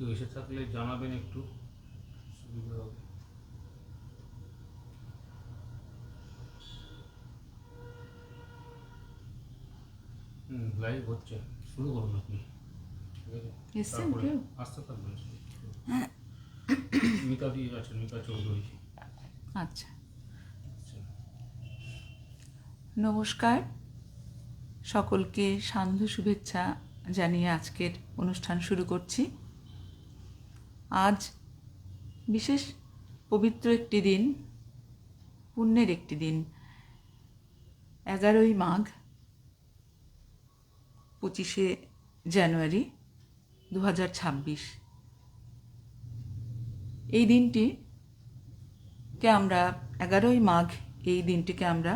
কেউ এসে থাকলে জানাবেন, একটু সুবিধা হবে। লাইভ হচ্ছে, শুরু করুন আপনি, ঠিক আছে? এসছেন তারপরে কেউ? আসতে থাকবেন। মিতাদি আছেন, মিতা চৌধুরী। আচ্ছা, আচ্ছা। নমস্কার সকলকে, সান্ধ্য শুভেচ্ছা জানিয়ে আজকের অনুষ্ঠান শুরু করছি। আজ বিশেষ পবিত্র একটি দিন, পুণ্যের একটি দিন, 11ই মাঘ, 25শে জানুয়ারি 2026। এই দিনটিকে আমরা 11ই মাঘ, এই দিনটিকে আমরা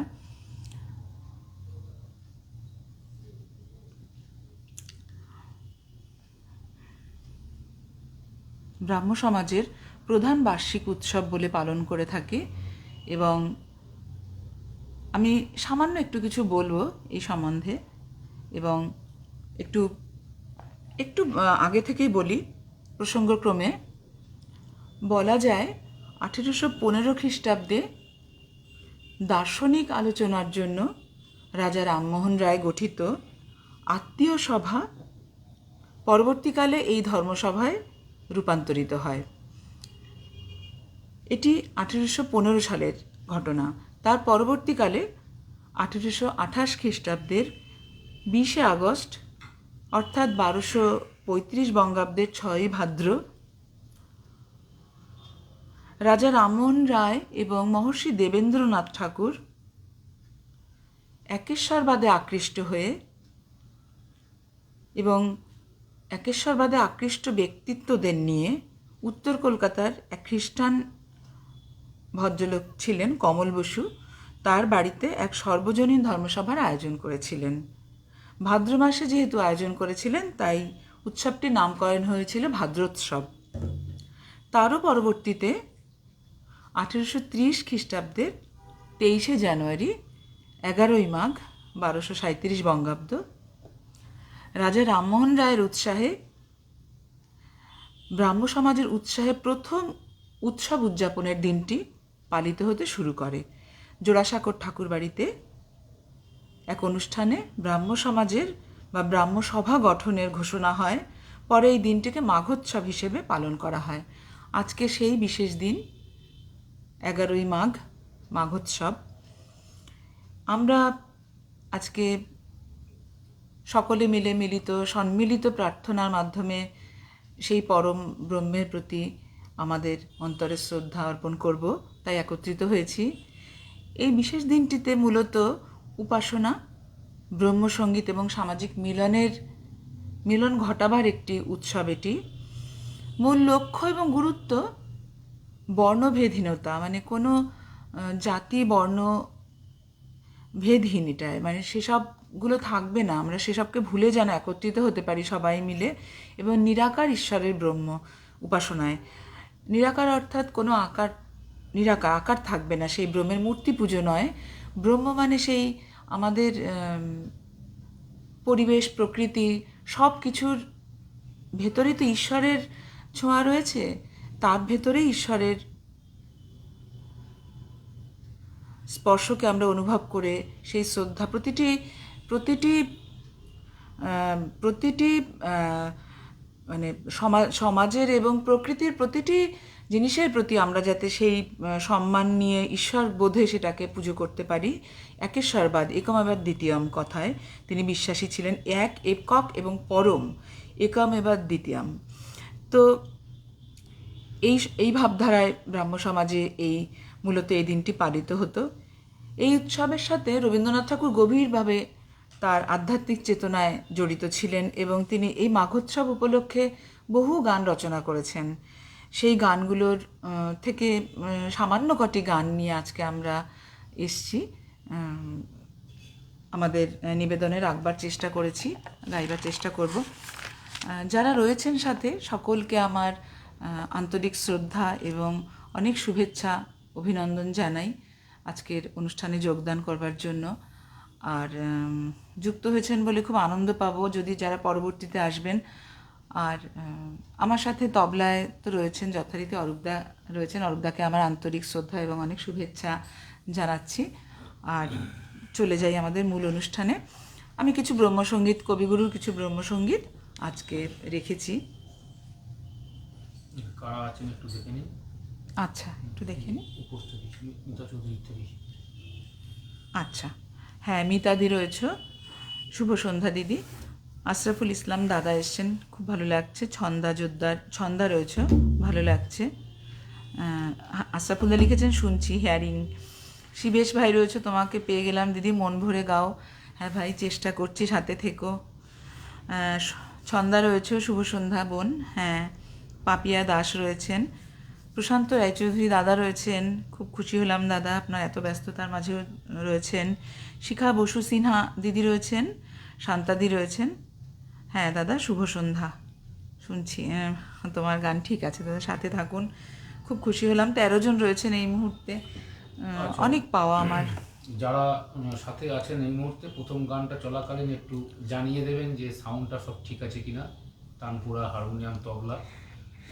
ব্রাহ্ম সমাজের প্রধান বার্ষিক উৎসব বলে পালন করে থাকি। এবং আমি সামান্য একটু কিছু বলবো এই সম্বন্ধে। এবং একটু একটু আগে থেকেই বলি, প্রসঙ্গক্রমে বলা যায় 1815 খ্রিস্টাব্দে দার্শনিক আলোচনার জন্য রাজা রামমোহন রায় গঠিত আত্মীয় সভা পরবর্তীকালে এই ধর্মসভায় রূপান্তরিত হয়। এটি 1815 সালের ঘটনা। তার পরবর্তীকালে 1828 খ্রিস্টাব্দের 20শে আগস্ট, অর্থাৎ 1235 বঙ্গাব্দের 6ই ভাদ্র, রাজা রামমোহন রায় এবং মহর্ষি দেবেন্দ্রনাথ ঠাকুর একেশ্বরবাদে আকৃষ্ট হয়ে এবং একেশ্বরবাদে আকৃষ্ট ব্যক্তিত্বদের নিয়ে উত্তর কলকাতার এক খ্রিস্টান ভদ্রলোক ছিলেন কমল বসু, তার বাড়িতে এক সর্বজনীন ধর্মসভার আয়োজন করেছিলেন। ভাদ্র মাসে যেহেতু আয়োজন করেছিলেন, তাই উৎসবটির নামকরণ হয়েছিল ভাদ্রোৎসব। তারও পরবর্তীতে 1830 খ্রিস্টাব্দের 23শে জানুয়ারি, 11ই মাঘ, 1237 বঙ্গাব্দ, রাজা রামমোহন রায়ের উৎসাহে, ব্রাহ্ম সমাজের উৎসাহে প্রথম উৎসব উদযাপনের দিনটি পালিত হতে শুরু করে। জোড়াসাঁকোর ঠাকুরবাড়িতে এক অনুষ্ঠানে ব্রাহ্ম সমাজের বা ব্রাহ্ম সভা গঠনের ঘোষণা হয়। পরে এই দিনটিকে মাঘোৎসব হিসেবে পালন করা হয়। আজকে সেই বিশেষ দিন, 11ই মাঘ, মাঘোৎসব। আমরা আজকে সকলে মিলে সম্মিলিত প্রার্থনার মাধ্যমে সেই পরম ব্রহ্মের প্রতি আমাদের অন্তরের শ্রদ্ধা অর্পণ করব, তাই একত্রিত হয়েছি। এই বিশেষ দিনটিতে মূলত উপাসনা, ব্রহ্মসঙ্গীত এবং সামাজিক মিলন ঘটাবার একটি উৎসব এটি। মূল লক্ষ্য এবং গুরুত্ব বর্ণভেদহীনতা, মানে কোনো জাতি বর্ণ ভেদহীন, এটায় মানে সেসবগুলো থাকবে না। আমরা সেসবকে ভুলে যেন একত্রিত হতে পারি সবাই মিলে, এবং নিরাকার ঈশ্বরের ব্রহ্ম উপাসনায়। নিরাকার অর্থাৎ কোনো আকার থাকবে না, সেই ব্রহ্মের মূর্তি পুজো নয়। ব্রহ্ম মানে সেই আমাদের পরিবেশ, প্রকৃতি, সব কিছুর ভেতরেই তো ঈশ্বরের ছোঁয়া রয়েছে। তার ভেতরেই ঈশ্বরের স্পর্শকে আমরা অনুভব করে সেই শ্রদ্ধা প্রতিটি প্রতিটি প্রতিটি মানে সমাজের এবং প্রকৃতির প্রতিটি জিনিসের প্রতি আমরা যাতে সেই সম্মান নিয়ে ঈশ্বর বোধে সেটাকে পুজো করতে পারি। একেশ্বরবাদ, একমেবাদ দ্বিতীয়ম কথায় তিনি বিশ্বাসী ছিলেন। একক এবং পরম, একমেবাদ দ্বিতীয়ম। তো এই ভাবধারায় ব্রাহ্ম সমাজে মূলত এই দিনটি পালিত হতো। এই উৎসবের সাথে রবীন্দ্রনাথ ঠাকুর গভীরভাবে তার আধ্যাত্মিক চেতনায় জড়িত ছিলেন এবং তিনি এই মাঘোৎসব উপলক্ষে বহু গান রচনা করেছেন। সেই গানগুলোর থেকে সামান্য কটি গান নিয়ে আজকে আমরা এসছি, আমাদের নিবেদনে রাখবার চেষ্টা করেছি, গাইবার চেষ্টা করব। যারা রয়েছেন সাথে সকলকে আমার আন্তরিক শ্রদ্ধা এবং অনেক শুভেচ্ছা, অভিনন্দন জানাই আজকের অনুষ্ঠানে যোগদান করবার জন্য। আর যুক্ত হয়েছেন বলে খুব আনন্দ পাবো যদি যারা পরবর্তীতে আসবেন। আর আমার সাথে তবলায় তো রয়েছেন যথারীতি অরূপদা রয়েছেন। অরূপদাকে আমার আন্তরিক শ্রদ্ধা এবং অনেক শুভেচ্ছা জানাচ্ছি। আর চলে যাই আমাদের মূল অনুষ্ঠানে। আমি কিছু ব্রহ্মসঙ্গীত, কবিগুরুর কিছু ব্রহ্মসঙ্গীত আজকে রেখেছি। কারা আছেন একটু দেখে নিন। আচ্ছা, একটু দেখে নিন। উপর থেকে মিতা চৌধুরী থেকে। আচ্ছা, হ্যাঁ, মিতাদি রয়েছে, শুভ সন্ধ্যা দিদি, আশরাফুল ইসলাম দাদা এসছেন, খুব ভালো লাগছে। ছন্দা রয়েছে, ভালো লাগছে। আশরাফুল্লাহ লিখেছেন শুনছি, হেয়ারিং। শিবেশ ভাই রয়েছে, তোমাকে পেয়ে গেলাম দিদি, মন ভরে গাও। হ্যাঁ ভাই, চেষ্টা করছি, সাথে থেকো। ছন্দা রয়েছে, শুভ সন্ধ্যা বোন। হ্যাঁ, পাপিয়া দাস রয়েছেন, প্রশান্ত রায়চৌধুরী দাদা রয়েছেন, খুব খুশি হলাম দাদা, আপনার এত ব্যস্ততার মাঝেও রয়েছেন। শিখা বসু সিনহা দিদি রয়েছেন, শান্তাদি রয়েছেন। হ্যাঁ দাদা, শুভ সন্ধ্যা। শুনছি তোমার গান, ঠিক আছে দাদা, সাথে থাকুন, খুব খুশি হলাম। 13 জন রয়েছেন এই মুহূর্তে, অনেক পাওয়া আমার। যারা সাথে আছেন এই মুহূর্তে, প্রথম গানটা চলাকালীন একটু জানিয়ে দেবেন যে সাউন্ডটা সব ঠিক আছে কিনা, তানপুরা, হারমোনিয়াম, তবলা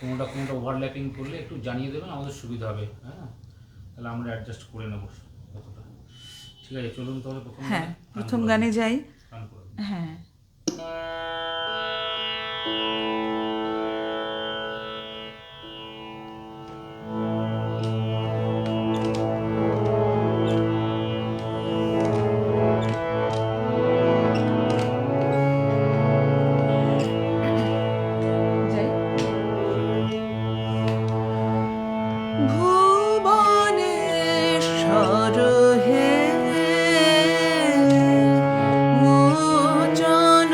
কোনোটা ওভারল্যাপিং করলে একটু জানিয়ে দেবেন, আমাদের সুবিধা হবে। হ্যাঁ, তাহলে আমরা অ্যাডজাস্ট করে নেবো কতটা। ঠিক আছে, চলুন তাহলে হ্যাঁ, প্রথম গানে যাই। গান করে হ্যাঁ। ভুবনেশ্বর হে মোচন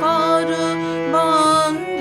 কর বন্ধ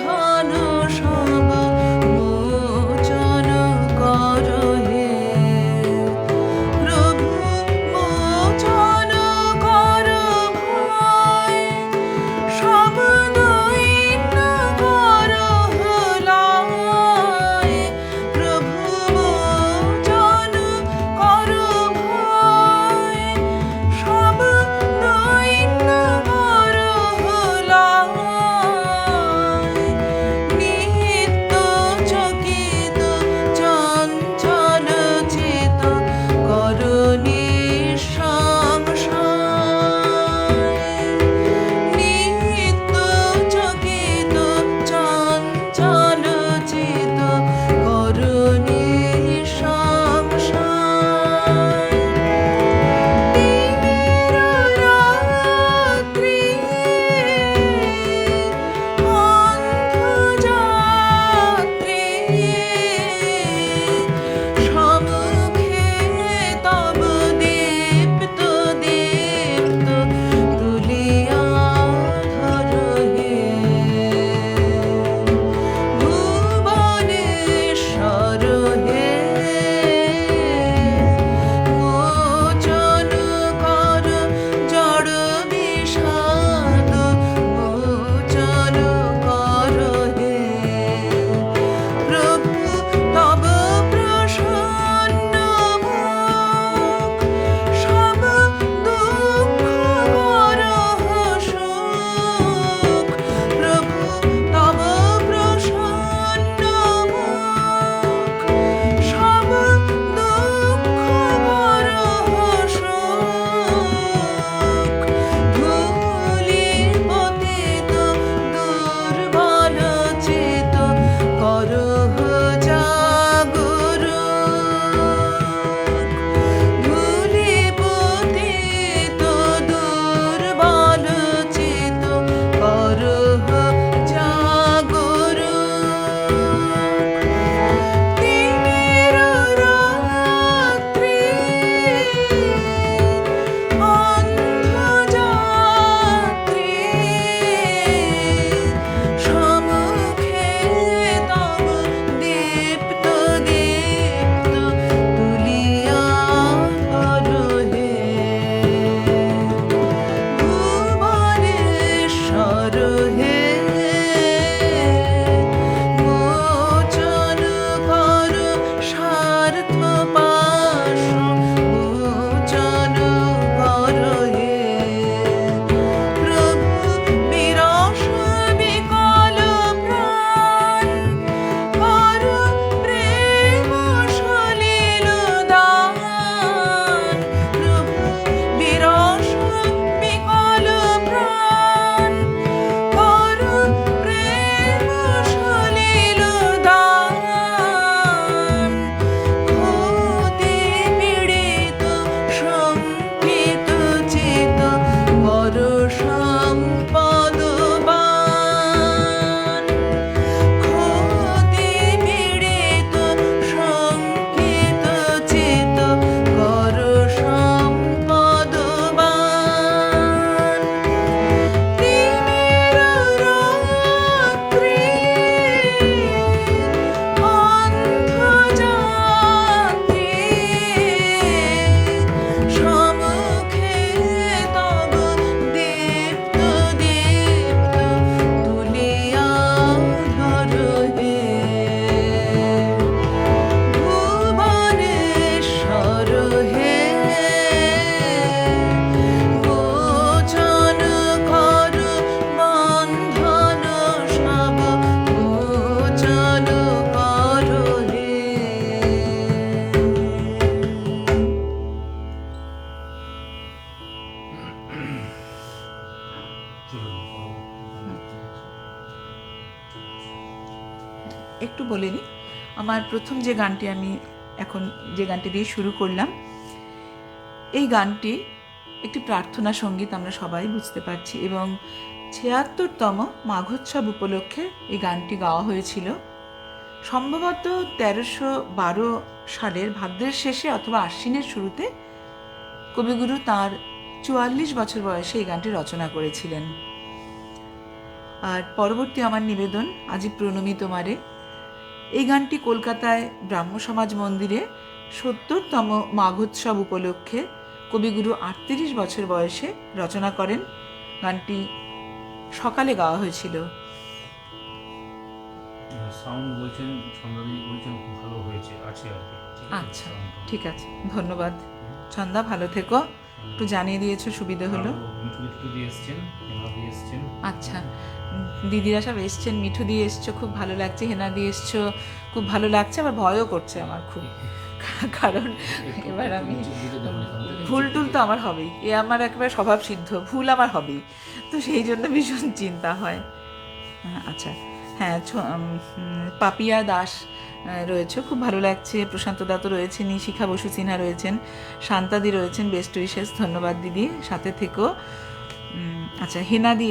একটু বলে নিই। আমার প্রথম যে গানটি আমি এখন যে গানটি দিয়ে শুরু করলাম, এই গানটি একটি প্রার্থনা সঙ্গীত, আমরা সবাই বুঝতে পারছি, এবং ৭৬তম মাঘোৎসব উপলক্ষে এই গানটি গাওয়া হয়েছিল। সম্ভবত ১৩১২ সালের ভাদ্রের শেষে অথবা আশ্বিনের শুরুতে কবিগুরু তাঁর ৪৪ বছর বয়সে এই গানটি রচনা করেছিলেন। আর পরবর্তী আমার নিবেদন, আজি প্রণমী তোমারে, এই গানটি কলকাতায় ব্রাহ্ম সমাজ মন্দিরে ৭০তম মাঘোৎসব উপলক্ষে কবিগুরু ৩৮ বছর বয়সে রচনা করেন। গানটি সকালে গাওয়া হয়েছিল। সাউন্ড বলছেন, ছন্দাদি বলছেন খুব ভালো হয়েছে, আছে আর কি। আচ্ছা, ঠিক আছে, ধন্যবাদ। ছন্দা, ভালো থেকো। একটু জানিয়ে দিয়েছো, সুবিধে হলো। মিঠু দিয়ে এসছেন, হেনা দিয়ে এসছেন। আচ্ছা, দিদিরা সব এসছেন, মিঠু দিয়ে এসছো, খুব ভালো লাগছে, হেনা দিয়ে এসছো, খুব ভালো লাগছে, আবার ভয়ও করছে আমার খুব, কারণ এবার আমি ভুল টুল তো আমার হবেই, এ আমার একেবারে স্বভাব সিদ্ধ, ভুল আমার হবেই, তো সেই জন্য ভীষণ চিন্তা হয়। আচ্ছা, হ্যাঁ, পাপিয়া দাস রয়েছে, খুব ভালো লাগছে। প্রশান্ত দা তো রয়েছেন, শিখা বসু সিনহা রয়েছেন, শান্তাদি রয়েছেন, বেস্ট উইশেস, ধন্যবাদ দিদি, সাথে থেকো। আচ্ছা, হেনাদি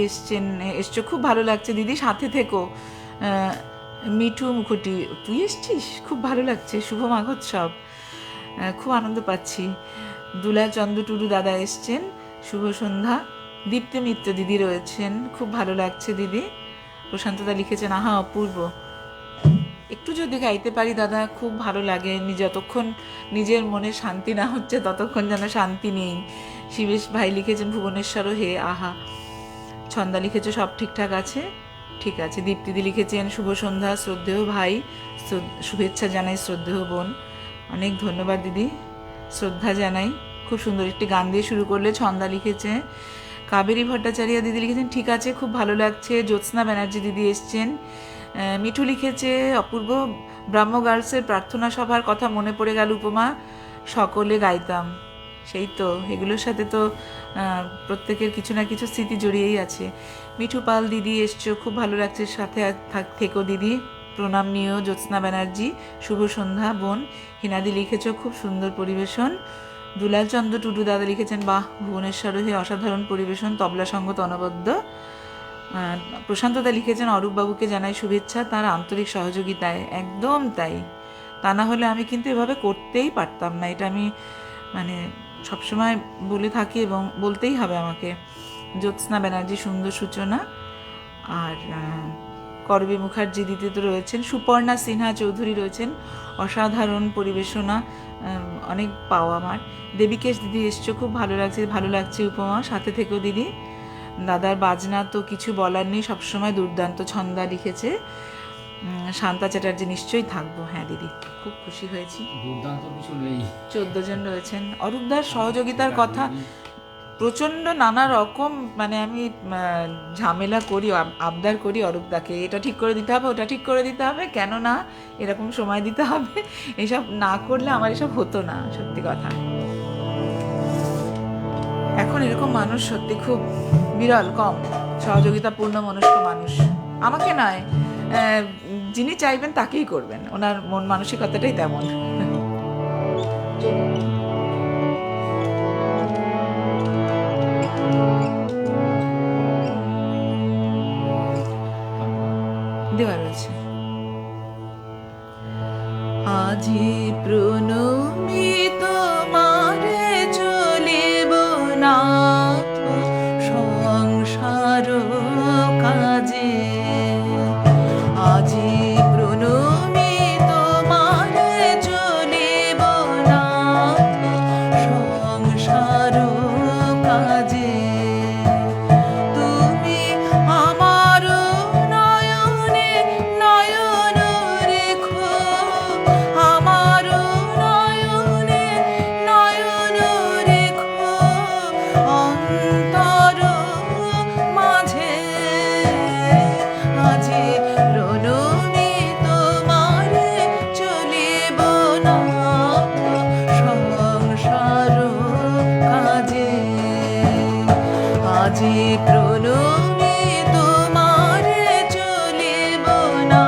এসছো, খুব ভালো লাগছে দিদি, সাথে থেকো। মিঠু মুখোটি, তুই এসছিস, খুব ভালো লাগছে, শুভ মাঘোৎসব, খুব আনন্দ পাচ্ছি। দুলাল চন্দ্র টুডু দাদা এসছেন, শুভ সন্ধ্যা। দীপ্তি মিত্র দিদি রয়েছেন, খুব ভালো লাগছে দিদি। প্রশান্তদা লিখেছেন, আহা অপূর্ব, একটু যদি গাইতে পারি দাদা খুব ভালো লাগে, যতক্ষণ নিজের মনে শান্তি না হচ্ছে ততক্ষণ যেন শান্তি নেই। শিবেশ ভাই লিখেছেন, ভুবনেশ্বরও হে আহা। ছন্দা লিখেছে, সব ঠিকঠাক আছে, ঠিক আছে। দীপ্তিদি লিখেছেন, শুভ সন্ধ্যা শ্রদ্ধেয় ভাই, শুভেচ্ছা জানাই শ্রদ্ধেয় বোন। অনেক ধন্যবাদ দিদি, শ্রদ্ধা জানাই। খুব সুন্দর একটি গান দিয়ে শুরু করলে। ছন্দা লিখেছে, কাবেরী ভট্টাচার্য দিদি লিখেছেন, ঠিক আছে, খুব ভালো লাগছে। জ্যোৎস্না ব্যানার্জি দিদি এসছেন। মিঠু লিখেছে, অপূর্ব, ব্রাহ্ম গার্লসের প্রার্থনা সভার কথা মনে পড়ে গেল উপমা, সকলে গাইতাম। সেই তো, এগুলোর সাথে তো প্রত্যেকের কিছু না কিছু স্মৃতি জড়িয়েই আছে। মিঠু পাল দিদি এসছো, খুব ভালো লাগছে, সাথে থেকো দিদি, প্রণাম নিও। জ্যোৎস্না ব্যানার্জি, শুভ সন্ধ্যা বোন। হিনাদি লিখেছ, খুব সুন্দর পরিবেশন। দুলাল চন্দ্র টুডু দাদা লিখেছেন, বাহ, ভুবনেশ্বর হে অসাধারণ পরিবেশন, তবলা সঙ্গত অনবদ্য। প্রশান্তদা লিখেছেন, অরূপবাবুকে জানাই শুভেচ্ছা তার আন্তরিক সহযোগিতায়। একদম তাই, তা না হলে আমি কিন্তু এভাবে করতেই পারতাম না, এটা আমি মানে সবসময় বলে থাকি এবং বলতেই হবে আমাকে। জ্যোৎস্না ব্যানার্জি, সুন্দর সূচনা। আর করবী মুখার্জি দিদি তো রয়েছেন, সুপর্ণা সিনহা চৌধুরী রয়েছেন, অসাধারণ পরিবেশনা, অনেক পাওয়া আমার। দেবিকেশ দিদি এসছো, খুব ভালো লাগছে উপমা, সাথে থেকেও দিদি। দাদার বাজনা তো কিছু বলার নেই, সবসময় দুর্দান্ত। ছন্দা লিখেছে, শান্তা চ্যাটার্জি, নিশ্চয়ই থাকবো। হ্যাঁ দিদি, খুব খুশি হয়েছি। দুর্দান্ত কিছু নেই, 14 জন রয়েছেন। অরূপদার সহযোগিতার কথা প্রচণ্ড, নানা রকম, মানে আমি ঝামেলা করি, আবদার করি অরূপদাকে, এটা ঠিক করে দিতে হবে, ওটা ঠিক করে দিতে হবে, কেন না এরকম সময় দিতে হবে, এসব না করলে আমার এসব হতো না, সত্যি কথা। এখন এরকম মানুষ সত্যি খুব বিরল, কম, সহযোগিতাপূর্ণ মনস্ক মানুষ। আমাকে নয়, যিনি চাইবেন তাকেই করবেন, ওনার মন মানসিকতাটাই তেমন। দেওয়া রয়েছে, আজি প্রণমী তোমারে চলিব না সংসার কাজে, আজি প্রণমী তোমারে চলিব না সংসার কাজে, তুমি আমার নয়নে নয়ন রেখো, আমার নয়নে নয়ন রেখো, অন্তর মাঝে, আজি প্রণমী তোমারে চলিব না সংসার কাজে, আজি প্রণমী তোমারে চলিব না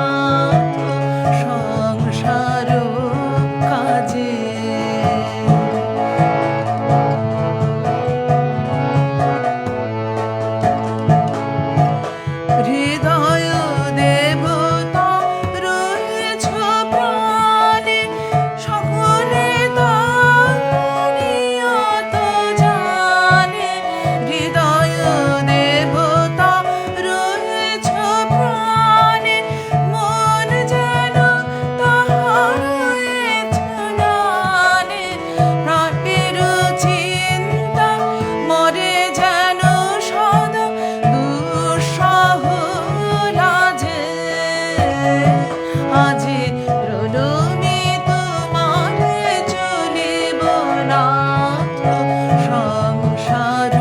সংসার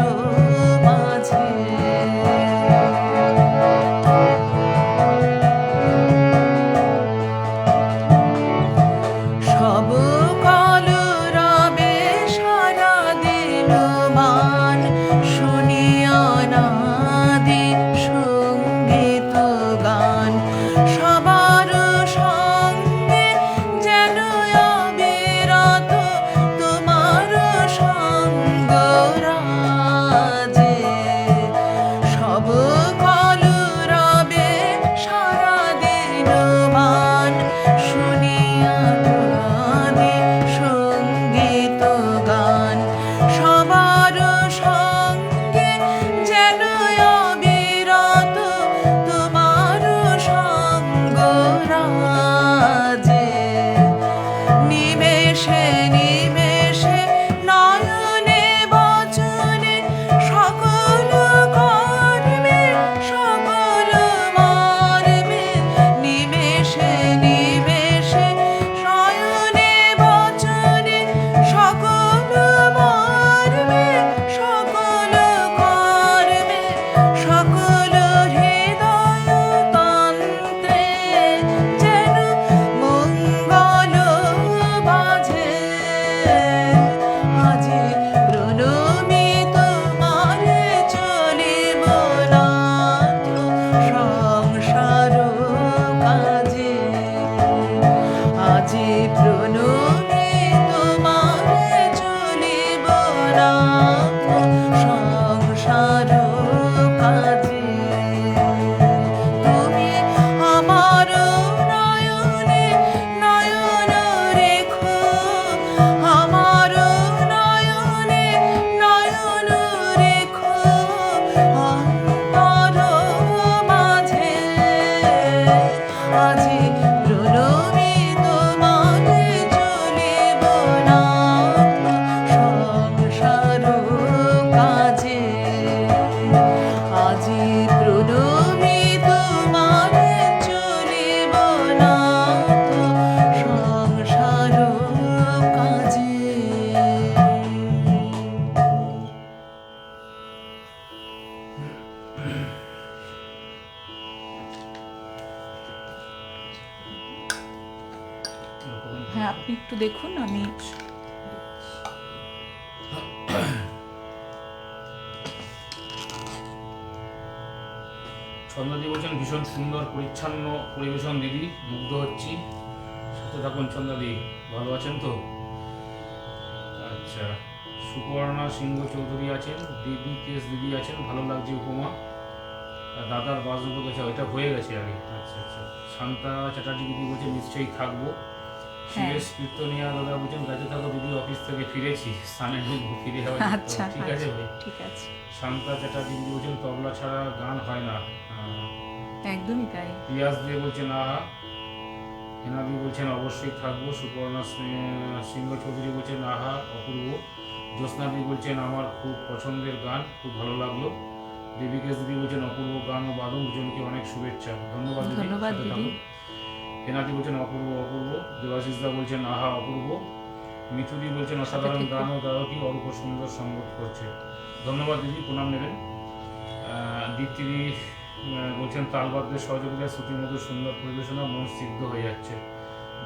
মাঝে সব কাল রবে সারা দিন মান শুনিয়া নাদি সঙ্গীত গান সবার সঙ্গে যেন অবিরত তোমার সঙ্গ রাজে সব কাল রবে সারা দিন মান শুনিয়া নাদি সঙ্গীত গান সবার সঙ্গে যেন অবিরত তোমার সঙ্গ রাজে নিমেষে নিমেষে নয়নে বচনে সকল কর্মে সকল মর্মে নিমেষে নিমেষে নয়নে বচনে সকল মর্মে সকল কর্মে সকল হৃদয় তন্ত্রে যেন মঙ্গল বাজে আজি প্রণমী তোমারে চলিব নাথ সংসার কাজে আজি প্রণমী তোমারে চলিব নাথ সংসার কাজে তুমি আমার নয়নে নয়ন রেখো আমার নয়নে নয়ন রেখো অন্তর মাঝে আজি প্রণমী তোমারে চলিব নাথ সংসার কাজে আজি প্রণমী তোমারে চলিব নাথ সংসার কাজে হ্যাঁ আপনি একটু দেখুন আমি ছন্দাদি বলছেন ভীষণ সুন্দর পরিচ্ছন্ন পরিবেশন দিদি, মুগ্ধ হচ্ছি। সাথে থাকুন ছন্দাদি, ভালো আছেন তো? আচ্ছা, সুপর্ণা সিংহ চৌধুরী আছেন, দিদি কেস দিদি আছেন, ভালো লাগছে উপমা। আর দাদার বাসযোগ্য গেছে, ওইটা হয়ে গেছে আগে। আচ্ছা আচ্ছা। শান্তা চ্যাটার্জি দিদি বলছে নিশ্চয়ই থাকবো। শিবেশ কীর্তনিয়া দাদা বলছেন কাজে থাকো দিদি, অফিস থেকে ফিরেছি, স্নানে ফিরে যাওয়া। আচ্ছা ঠিক আছে ভাই, ঠিক আছে শান্তা চ্যাটার্জি দিদি বলছেন তবলা ছাড়া গান হয় না। একদমই তাই পিয়াস দিয়ে বলছেন আহা। হেনাদি বলছেন অবশ্যই থাকবো। সুপর্ণা সিংহ চৌধুরী বলছেন আহা অপূর্ব। জ্যোৎস্নাদি বলছেন আমার খুব পছন্দের গান, খুব ভালো লাগলো। দেবিকেশ দিদি বলছেন অপূর্ব গান ও বাদন, দুজনকে অনেক শুভেচ্ছা। ধন্যবাদ দিদি, ধন্যবাদ সাথে দিদি। থাকুন। হেনাদি বলছেন অপূর্ব অপূর্ব। দেবাশিসদা বলছেন আহা অপূর্ব। মিথুদি বলছেন অসাধারণ গান ও গায়কী, অরূপ সুন্দর সঙ্গত করছে। ধন্যবাদ দিদি, প্রণাম নেবেন। দীপ্তিদি বলছেন তালবাদ্যের সহযোগিতায় শ্রুতিমধুর সুন্দর পরিবেশনা, মন সিদ্ধ হয়ে যাচ্ছে।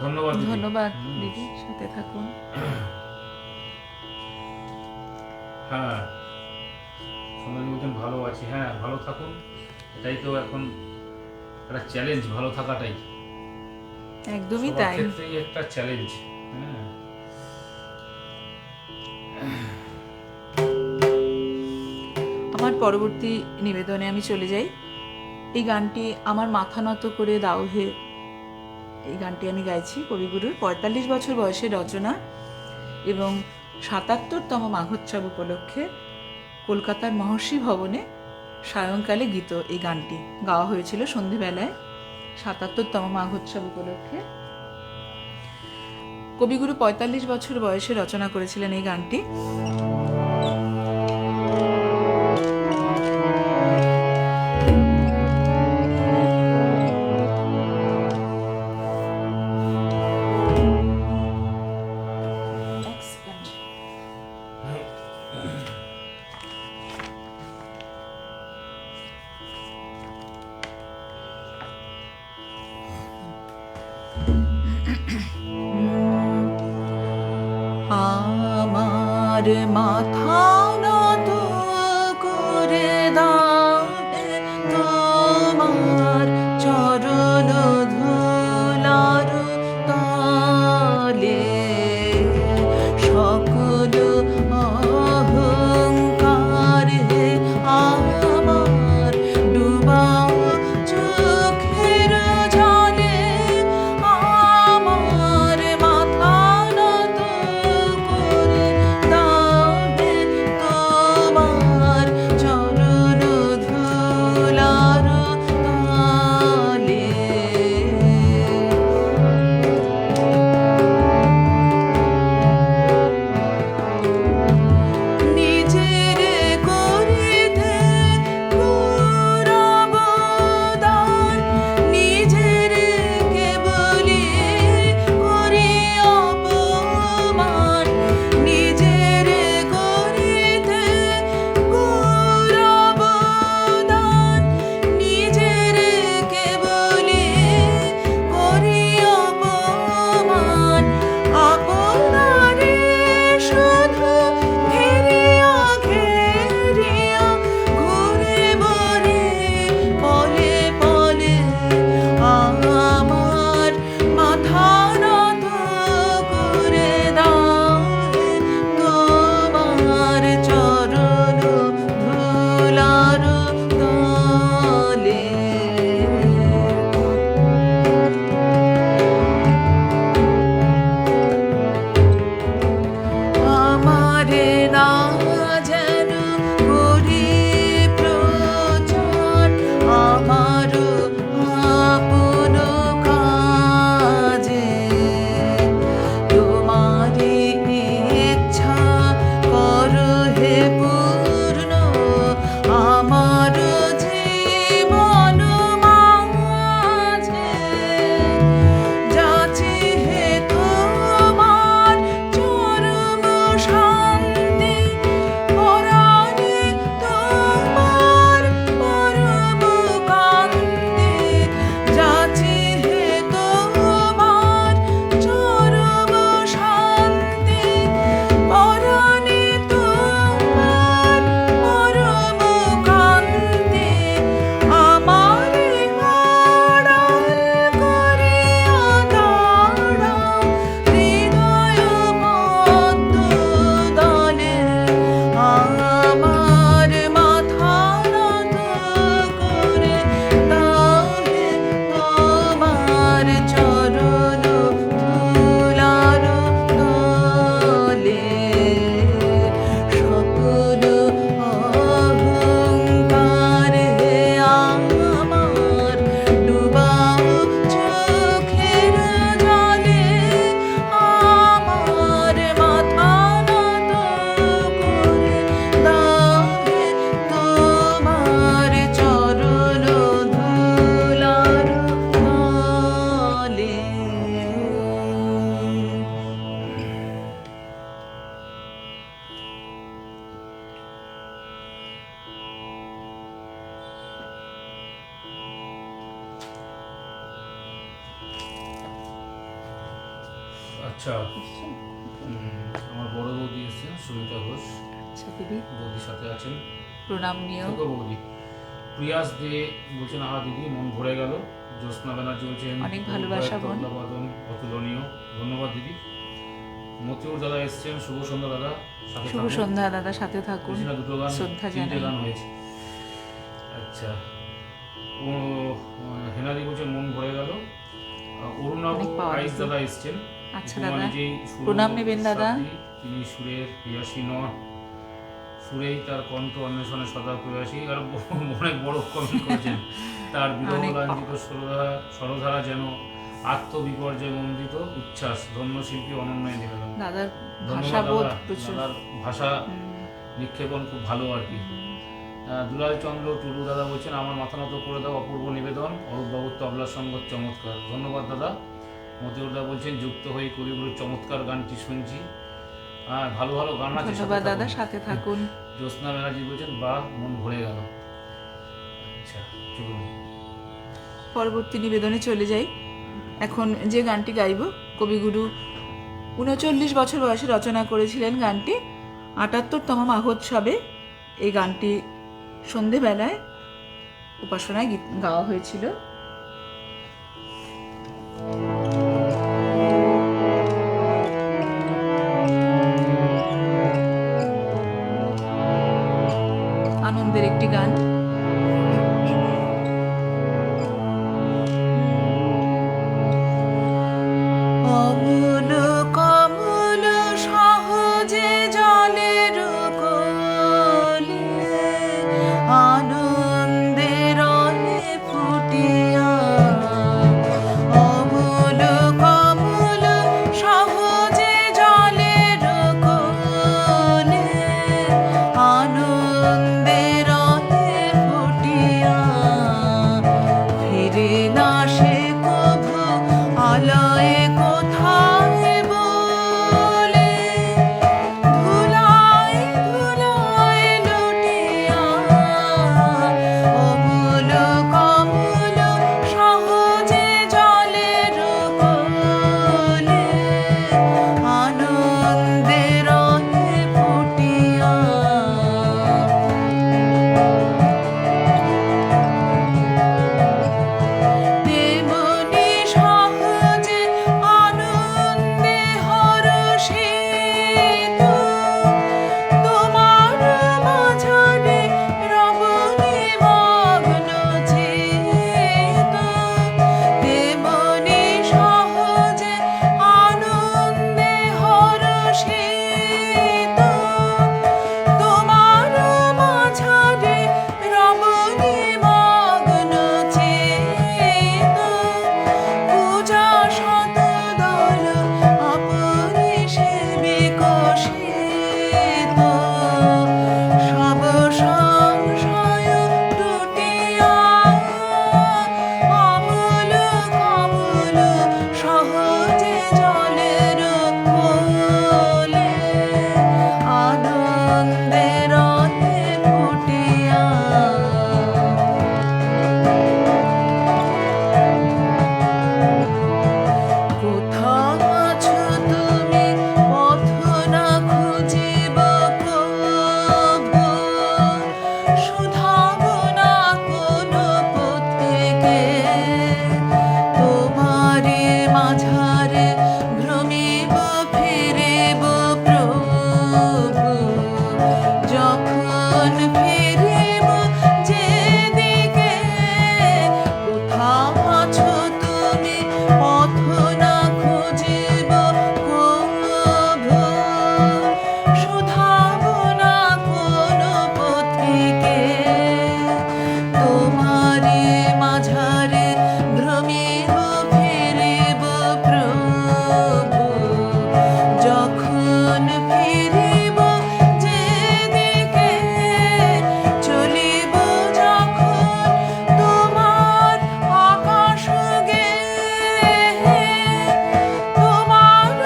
ধন্যবাদ দিদি। ধন্যবাদ দিদি, সাথে থাকুন। হ্যাঁ, সোনালি বলছেন ভালো আছি। হ্যাঁ, ভালো থাকুন, এটাই তো এখন একটা চ্যালেঞ্জ, ভালো থাকাটাই একদমই সবার তাই ক্ষেত্রেই একটা চ্যালেঞ্জ। হ্যাঁ, আমার পরবর্তী নিবেদনে আমি চলে যাই। এই গানটি আমার মাথা নত করে দাও হে, এই গানটি আমি গাইছি। কবিগুরুর ৪৫ বছর বয়সের রচনা এবং ৭৭তম মাঘোৎসব উপলক্ষে কলকাতার মহর্ষি ভবনে সায়ংকালে গীত এই গানটি গাওয়া হয়েছিল সন্ধেবেলায় ৭৭তম মাঘোৎসব উপলক্ষে। কবিগুরু ৪৫ বছর বয়সে রচনা করেছিলেন এই গানটি। মাথা নত করে দাও হে তোমার চরণ ধুলার তলে, সকল অহংকার হে আমার ডুবাও চোখের জলে, আমার মাথা নত করে দাও হে তোমার চরণ ধুলার তলে। নিজের করিতে গৌরবদান, নিজের কেবলি করি অপমান, নিজের করিতে গৌরবদান, নিজের কেবলি করি অপমান, আপনারে শুধু ঘেরিয়া ঘেরিয়া ঘুরে বনে পলে পলে, আমার মাথা নত করে দাও হে তোমার চরণ ধুলার তলে। আমারে না যেন করি প্রচার, আমার আপন কাজে, তোমারি ইচ্ছা করো হে পূর্ণ আমার জীবন মাঝে, যাচি হে তোমার চরম শান্তি, পরাণে তোমার পরম কান্তি, যাচি হে তোমার চরম শান্তি, পরাণে তোমার পরম কান্তি, আমারে আড়াল করিয়া দাঁড়াও হৃদয় পদ্ম দলে, আমার মাথা নত করে দাও হে তোমার চরণ ধুলার তলে, সকল অহংকার হে আমার ডুবাও চোখের জলে, আমার মাথা নত করে দাও হে তোমার চরণ ধুলার তলে। আচ্ছা, আমার বড় বৌদি এসেছেন সুমিতা ঘোষ, আচ্ছা দিদি, বৌদির সাথে আছেন। প্রণাম নিও। ছোট বৌদি প্রিয়াস দে বলছেন, আহা দিদি মন ভরে গেল। জ্যোৎস্না ব্যানার্জি বলছেন, অনেক ভালোবাসা বোন। তবলাবাদন অতুলনীয়, ধন্যবাদ দিদি। মতিউর দাদা এসেছেন, শুভ সন্ধ্যা দাদা, সাথে শুভ থাকুন। সন্ধ্যা দাদা, সাথে থাকুন। বলছি না, দুটো গান, শ্রদ্ধা তিনটে জানাই। গান হয়েছে। আচ্ছা, ও হেনাদি বলছেন মন ভরে গেল। অরুণাব অনেক পাওয়া আইস গেছে। দাদা এসছেন। আচ্ছা উপমা দাদা, নিজেই সুর প্রণাম নেবেন দাদা। সাথী, তিনি সুরের প্রিয়াসী নন, সুরেই তার কণ্ঠ অন্বেষণে সদা প্রয়াসী। আর অনেক বড় কমেন্ট করেছেন, তার বিরহলাঞ্ছিত সরধারা যেন আত্মবিপর্যয় মন্ডিত উচ্ছ্বাস, ধন্য শিল্পী অনন্যায় নিবেদন। দাদার ধন্যবাদ ভাষাবোধ দাদা, প্রচুর। দাদার ভাষা নিক্ষেপণ খুব ভালো আর কি। দুলাল চন্দ্র টুলু দাদা বলছেন, আমার মাথা নত করে দাও অপূর্ব নিবেদন, অরূপবাবুর তবলার সঙ্গ চমৎকার। ধন্যবাদ দাদা। মতিউর দা বলছেন, যুক্ত হয়ে কবিগুরুর চমৎকার গানটি শুনছি। হ্যাঁ, ভালো ভালো গান আছে, ধন্যবাদ দাদা, সাথে থাকুন। জ্যোৎস্না ব্যানার্জি বলছেন, বাহ, মন ভরে গেল। আচ্ছা, চলুন পরবর্তী নিবেদনে চলে যাই। এখন যে গানটি গাইব, কবিগুরু 39 বছর বয়সে রচনা করেছিলেন গানটি। ৭৮তম মাঘোৎসবে এই গানটি সন্ধেবেলায় উপাসনায় গাওয়া হয়েছিল। আনন্দের একটি গান। অমূল কমল সহজে জলের কোলে আনন্দের রঙে ফুটিয়া, অমূল কমল সহজে জলের কোলে আনন্দের রঙে ফুটিয়া, ফিরে না সে কভু আলয়ে কোথায় বলে, ধুলায় ধুলায় লুটিয়া, অমূল কমল সহজে জলের কোলে আনন্দের রঙে ফুটিয়া। তেমনি সহজে আনন্দে হরষিত তোমার মাঝারে রমণী মগ্ন চিত্ত, তেমনি সহজে আনন্দে হরষিত তোমার মাঝারে রমণী মগ্ন চিত্ত, পূজা শতদল আপনি সেবিক শীত, সব সংশয় টুটিয়া, অমূল কমল সহজে জলের কোলে আনন্দের রঙে ফুটিয়া। কোথাও আছো তুমি পথ না খুঁজিব প্রভু, শুধাব না কোনো পথিকে, তোমারে মাঝারে ভ্রমিব ফিরিব প্রভু, যখন ফিরিব যেদিকে, কোথাও আছো তুমি পথ না খুঁজিব প্রভু, শুধাব না কোনো পথিকে, তোমারে মাঝারে ভ্রমিব ফিরিব প্রভু, যখন ফিরিব যেদিকে, চলিব যখন তোমার আকাশ গেয়ে, তোমার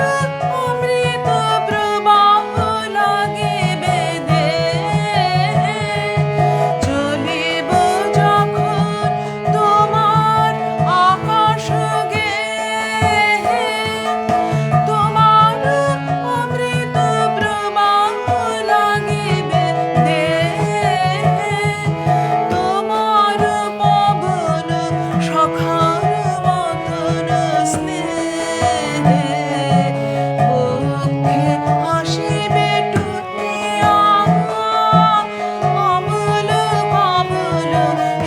অমৃত প্রবাহ লাগিবে দেহে, চলিব যখন তোমার আকাশ গেয়ে, তোমার অমৃত প্রবাহ লাগিবে দেহে, তোমার পবন সখার মতন স্নেহে, বক্ষে আসিবে টুটিয়া, অমূল কমল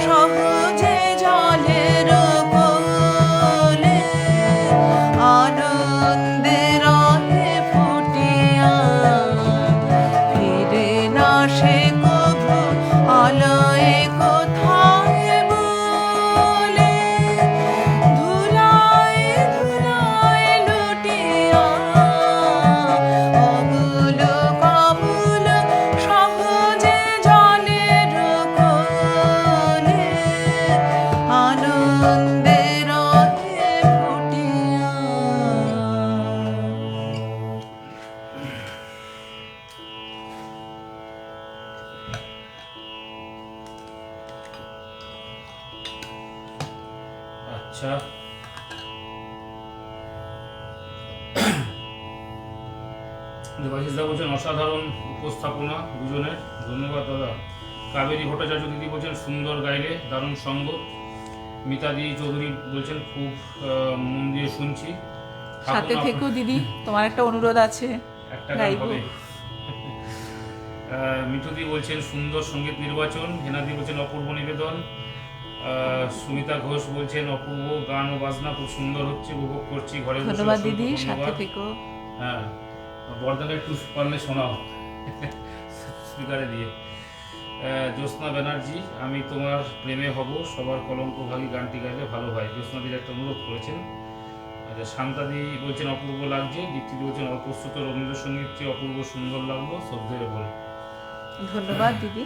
সহজে জলের কোলে আনন্দের রঙে ফুটিয়া, ফিরে না সে কভু আলয়ে কোথায় বলে, ধুলায় ধুলায় লুটিয়া, অমূল কমল সহজে জলের কোলে আনন্দের রঙে ফুটিয়া। আচ্ছা, দেবাশিসদা বলছেন অসাধারণ উপস্থাপনা দুজনের, ধন্যবাদ দাদা। কাবেরী ভট্টাচার্য দিদি বলছেন সুন্দর গাইলে, দারুণ সঙ্গ। মিতাদি চৌধুরী বলছেন খুব মন দিয়ে শুনছি। সাথে থেকো দিদি, তোমার একটা অনুরোধ আছে, একটা গান গাইবো। হবে। মিঠুদি বলছেন সুন্দর সঙ্গীত নির্বাচন। হেনাদি বলছেন অপূর্ব নিবেদন। সুমিতা ঘোষ বলছেন অপূর্ব গান ও বাজনা খুব সুন্দর হচ্ছে, উপভোগ করছি ঘরে বসে। ধন্যবাদ অসংখ্য দিদি, সাথে ধন্যবাদ। থেকো। হ্যাঁ, বর্দাকে একটু পারলে শোনাও স্পিকারে দিয়ে। জ্যোৎস্না ব্যানার্জি, আমি তোমার প্রেমে হব সবার কলঙ্কভাগী গানটি গাইলে ভালো হয়, জ্যোৎস্নাদির একটা অনুরোধ করেছেন। আচ্ছা, শান্তাদি বলছেন অপূর্ব লাগছে। দীপ্তিদি বলছেন অপ্রস্তুত রবীন্দ্রসঙ্গীতটি অপূর্ব সুন্দর লাগলো, শ্রদ্ধেয় বল। ধন্যবাদ দিদি।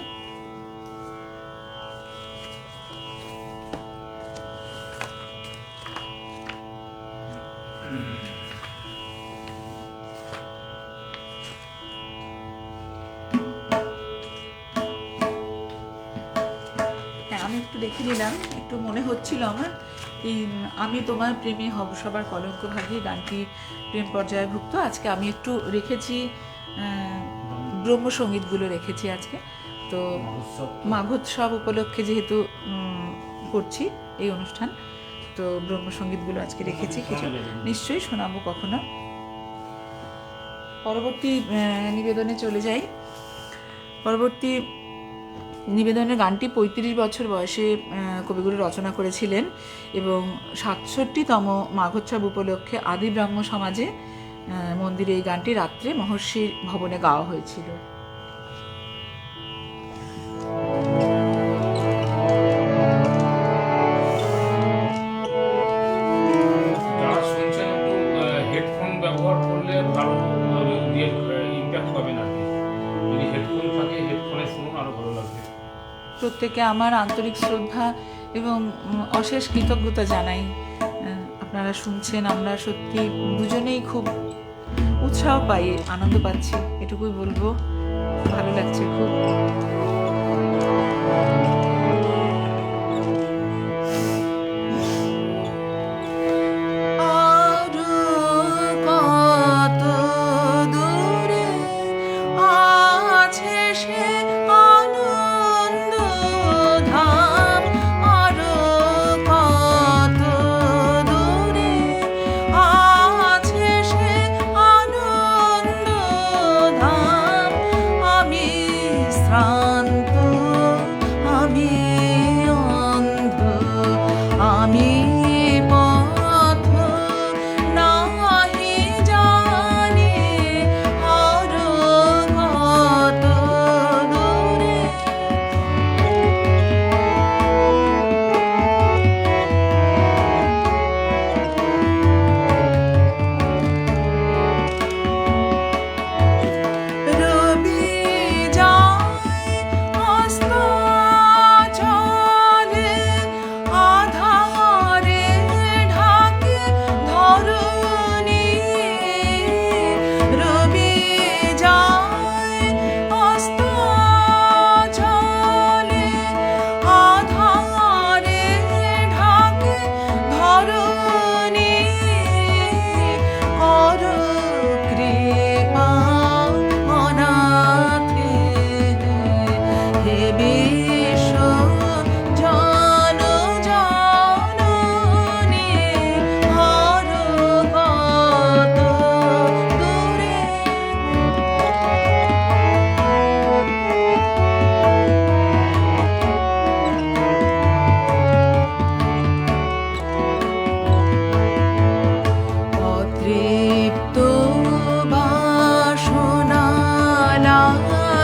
হ্যাঁ, আমি একটু দেখে নিলাম, একটু মনে হচ্ছিল আমার এই আমি তোমার প্রেমে হব সবার কলঙ্ক ভাগী গানটি প্রেম পর্যায়ভুক্ত। আজকে আমি একটু রেখেছি ব্রহ্মসঙ্গীতগুলো রেখেছি আজকে। তো মাঘোৎসব উপলক্ষে যেহেতু করছি এই অনুষ্ঠান, তো ব্রহ্মসঙ্গীতগুলো আজকে রেখেছি কিছু, নিশ্চয়ই শোনাবো কখনো। পরবর্তী নিবেদনে চলে যাই। পরবর্তী নিবেদনের গানটি 35 বছর বয়সে কবিগুরু রচনা করেছিলেন এবং 67তম মাঘোৎসব উপলক্ষে আদি ব্রাহ্ম সমাজে মন্দিরে এই গানটি রাত্রে মহর্ষির ভবনে গাওয়া হয়েছিল। যারা শুনছেন একটু হেডফোন ব্যবহার করলে ভালো ইম্প্যাক্ট পাবেন আর কি। যদি হেডফোন থাকে হেডফোনে শুনুন, আরো ভালো লাগবে। প্রত্যেকে আমার আন্তরিক শ্রদ্ধা এবং অশেষ কৃতজ্ঞতা জানাই। আপনারা শুনছেন, আমরা সত্যি দুজনেই খুব উৎসাহ পাই, আনন্দ পাচ্ছি, এটুকুই বলবো। ভালো লাগছে খুব।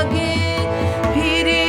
লাগে ফিরে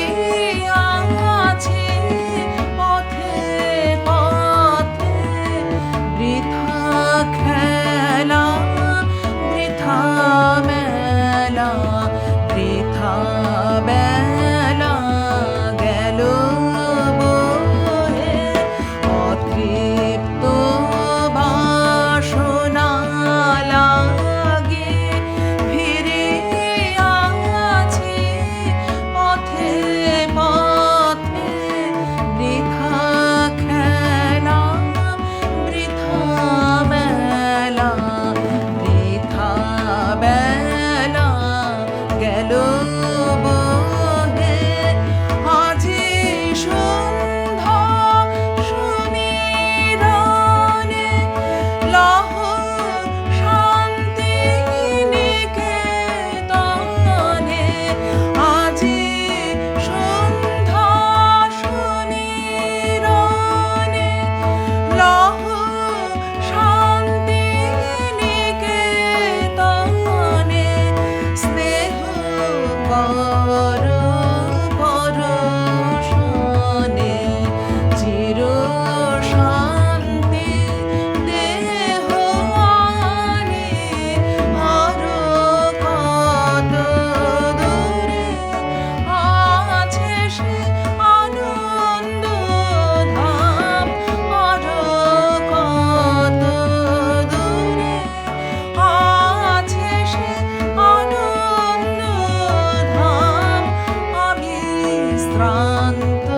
ক্লান্ত,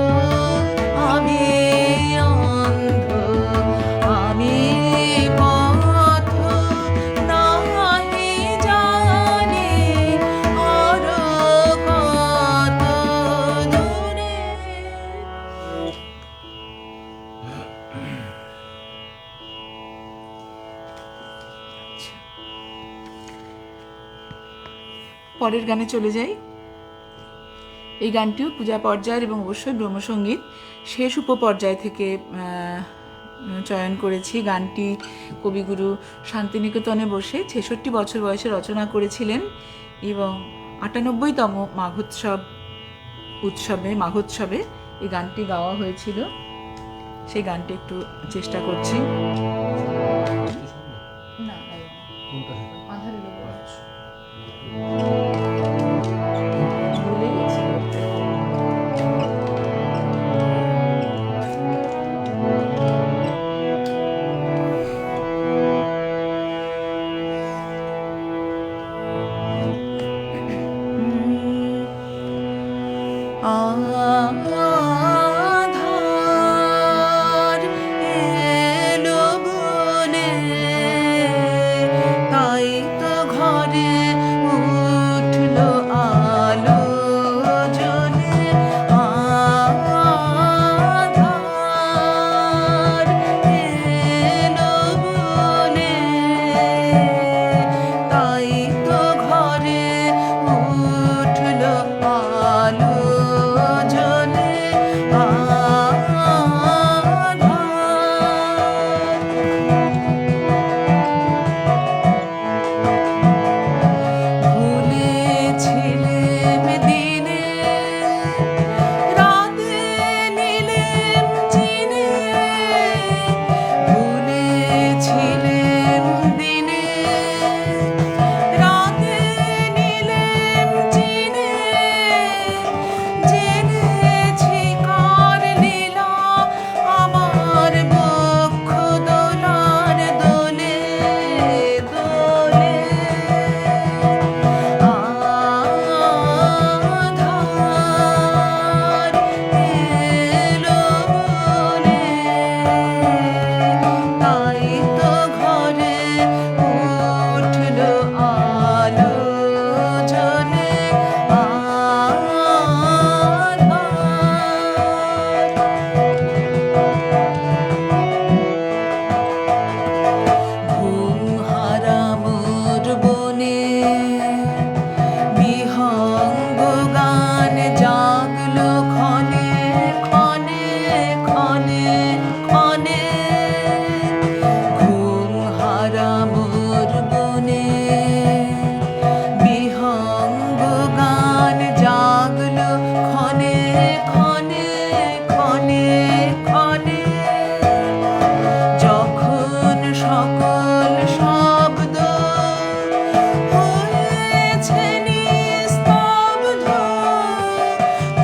আমি অন্ধ, আমি পথ নাহি জানি, আরো কত দূরে। পরের গানে চলে যাই। এই গানটিও পূজা পর্যায়ের এবং অবশ্যই ব্রহ্মসঙ্গীত শেষ উপপর্যায় থেকে চয়ন করেছি। গানটি কবিগুরু শান্তিনিকেতনে বসে ৬৬ বছর বয়সে রচনা করেছিলেন এবং ৯৮তম মাঘোৎসবে এই গানটি গাওয়া হয়েছিল। সেই গানটি একটু চেষ্টা করছি। না, কোনটা সেটা? আধারের আচ্ছা। ভুলে গেছি। আধার এলো বলে তাই তো ঘরে উঠলো আলো জ্বলে। আধার এলো বলে তাই তো ঘরে উঠলো আলো জ্বলে। ভুলেছিলেম দিনে রাতে নিলেম চিনে, ভুলেছিলেম দিনে রাতে নিলেম চিনে, জেনেছি কার লীলা আমার বক্ষ দোলার দোলে দোলে। আধার এলো বলে তাই তো ঘরে উঠলো আলো জ্বলে। ঘুম হারামোর বনে বিহঙ্গ গান জাগলো ক্ষণে ক্ষণে ক্ষণে ক্ষণে। ঘুম হারামোর বনে বিহঙ্গ গান জাগলো ক্ষণে ক্ষণে ক্ষণে ক্ষণে। যখন সকল শব্দ হয়েছে নিস্তব্ধ,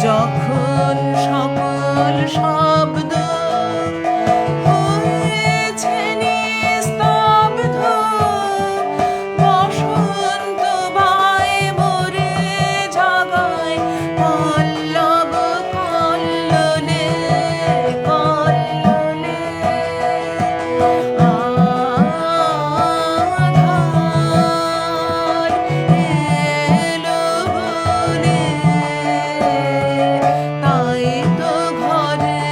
যখন সকল শব্দ হয়েছে নিস্তব্ধ, বসন্ত বাই মোরে জাগায় পল্লব কল্লোলে কল্লোলে। আধার এলো বলে তাই তো ঘরে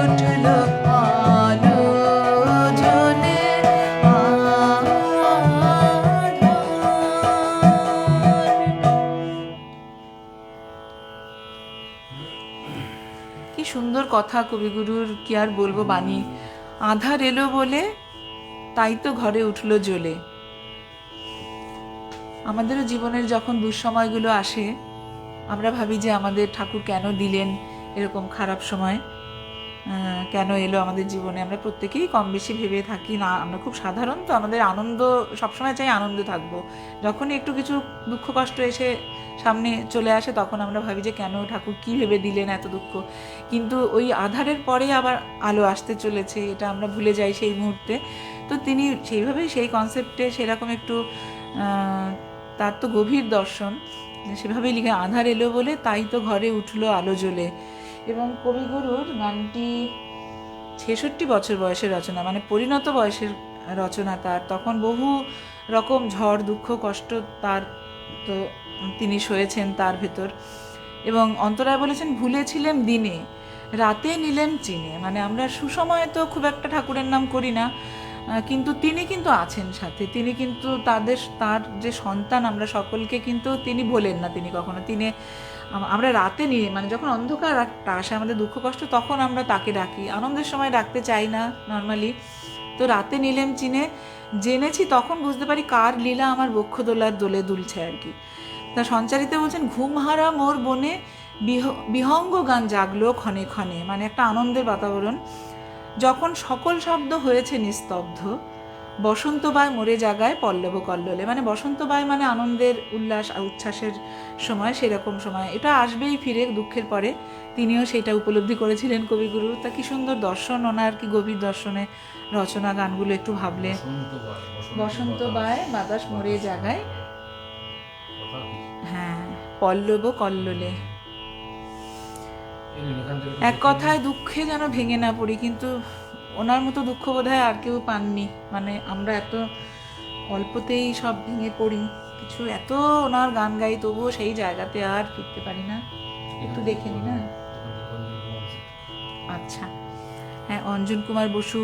উঠলো আলো জ্বলে। কি সুন্দর কথা কবিগুরুর, কি আর বলবো বাণী। আধার এলো বলে তাই তো ঘরে উঠলো জ্বলে। আমাদেরও জীবনের যখন দুঃসময়গুলো আসে আমরা ভাবি যে আমাদের ঠাকুর কেন দিলেন এরকম খারাপ সময়, কেন এলো আমাদের জীবনে। আমরা প্রত্যেকেই কম বেশি ভেবে থাকি না, আমরা খুব সাধারণ, তো আমাদের আনন্দ সবসময় চাই, আনন্দ থাকবো। যখনই একটু কিছু দুঃখ কষ্ট এসে সামনে চলে আসে তখন আমরা ভাবি যে কেন ঠাকুর কী ভেবে দিলেন এত দুঃখ। কিন্তু ওই আধারের পরে আবার আলো আসতে চলেছে, এটা আমরা ভুলে যাই সেই মুহূর্তে। তো তিনি সেইভাবেই সেই কনসেপ্টে সেরকম একটু, তার তো গভীর দর্শন, সেভাবেই লিখে আঁধার এলো বলে তাই তো ঘরে উঠলো আলো জ্বলে। এবং কবিগুরুর গানটি 66 বছর বয়সের রচনা, মানে পরিণত বয়সের রচনা তার। তখন বহু রকম ঝড় দুঃখ কষ্ট তার তো তিনি সয়েছেন তার ভেতর। এবং অন্তরায় বলেছেন, ভুলেছিলেম দিনে রাতে নিলেম চিনে। মানে আমরা সুসময়ে তো খুব একটা ঠাকুরের নাম করি না, কিন্তু তিনি কিন্তু আছেন সাথে। তিনি কিন্তু তার যে সন্তান আমরা সকলকে কিন্তু তিনি ভোলেন না। তিনি কখনো আমরা রাতে নিয়ে, মানে যখন অন্ধকার একটা আসে আমাদের দুঃখ কষ্ট, তখন আমরা তাকে ডাকি, আনন্দের সময় ডাকতে চাই না নর্মালি। তো রাতে নিলেম চিনে, জেনেছি তখন বুঝতে পারি কার লীলা আমার বক্ষ দোলার দোলে দুলছে আর কি। তা সঞ্চারিতে বলছেন, ঘুমহারা মোর বনে বিহঙ্গ গান জাগলো ক্ষণে ক্ষণে। মানে একটা আনন্দের বাতাবরণ। যখন সকল শব্দ হয়েছে নিস্তব্ধ, বসন্ত বায় মোরে জাগায় পল্লব কল্লোলে। মানে বসন্ত বায় মানে আনন্দের উল্লাস আর উচ্ছ্বাসের সময়, সেরকম সময় এটা আসবেই ফিরে দুঃখের পরে। তিনিও সেটা উপলব্ধি করেছিলেন কবিগুরু। তা কি সুন্দর দর্শন ওনার, কি গভীর দর্শনে রচনা গানগুলো একটু ভাবলে। বসন্ত বায় বাতাস মোরে জাগায়, হ্যাঁ, পল্লব কল্লোলে। এক কথায় দুঃখে যেন ভেঙে না পড়ি, কিন্তু ওনার মতো দুঃখ বোধহয় আর কেউ পাননি। মানে আমরা এত অল্পতেই সব ভেঙে পড়ি, কিছু এত ওনার গান গাই তবুও সেই জায়গাতে আর ফিরতে পারি না। একটু দেখে নি না। আচ্ছা, হ্যাঁ, অঞ্জন কুমার বসু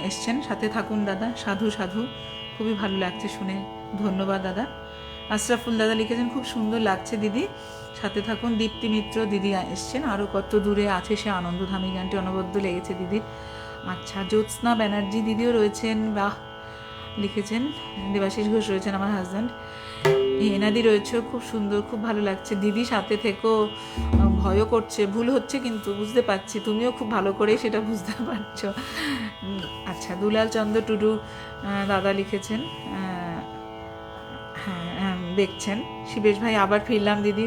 এসছেন, সাথে থাকুন দাদা। সাধু সাধু, খুবই ভালো লাগছে শুনে, ধন্যবাদ দাদা। আশরাফুল দাদা লিখেছেন, খুব সুন্দর লাগছে দিদি, সাথে থাকুন। দীপ্তি মিত্র দিদি এসছেন, আরও কত দূরে আছে সে আনন্দধামী, গানটি অনবদ্য লেগেছে দিদির। আচ্ছা, জ্যোৎস্না ব্যানার্জি দিদিও রয়েছেন, বাহ লিখেছেন। দেবাশিস ঘোষ রয়েছেন, আমার হাজব্যান্ড। এনাদি রয়েছে, খুব সুন্দর, খুব ভালো লাগছে দিদি, সাথে থেকেও। ভয়ও করছে, ভুল হচ্ছে কিন্তু বুঝতে পারছি, তুমিও খুব ভালো করে সেটা বুঝতে পারছো। আচ্ছা, দুলাল চন্দ্র টুডু দাদা লিখেছেন, হ্যাঁ দেখছেন। শিবেশ ভাই, আবার ফিরলাম দিদি,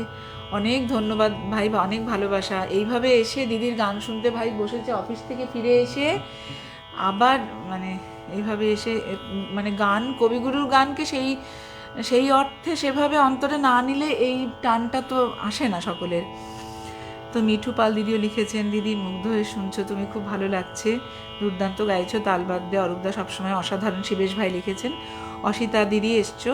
অনেক ধন্যবাদ ভাই, অনেক ভালোবাসা। এইভাবে এসে দিদির গান শুনতে ভাই বসেছে, অফিস থেকে ফিরে এসে আবার মানে এইভাবে এসে মানে গান, কবিগুরুর গানকে সেই অর্থে সেভাবে অন্তরে না নিলে এই টানটা তো আসে না সকলের। তো মিঠু পাল দিদিও লিখেছেন, দিদি মুগ্ধ হয়ে শুনছো তুমি, খুব ভালো লাগছে, দুর্দান্ত গাইছো, তাল বাদ দিয়ে অরূপদা সবসময় অসাধারণ। শিবেশ ভাই লিখেছেন। অসিতা দিদি এসছো,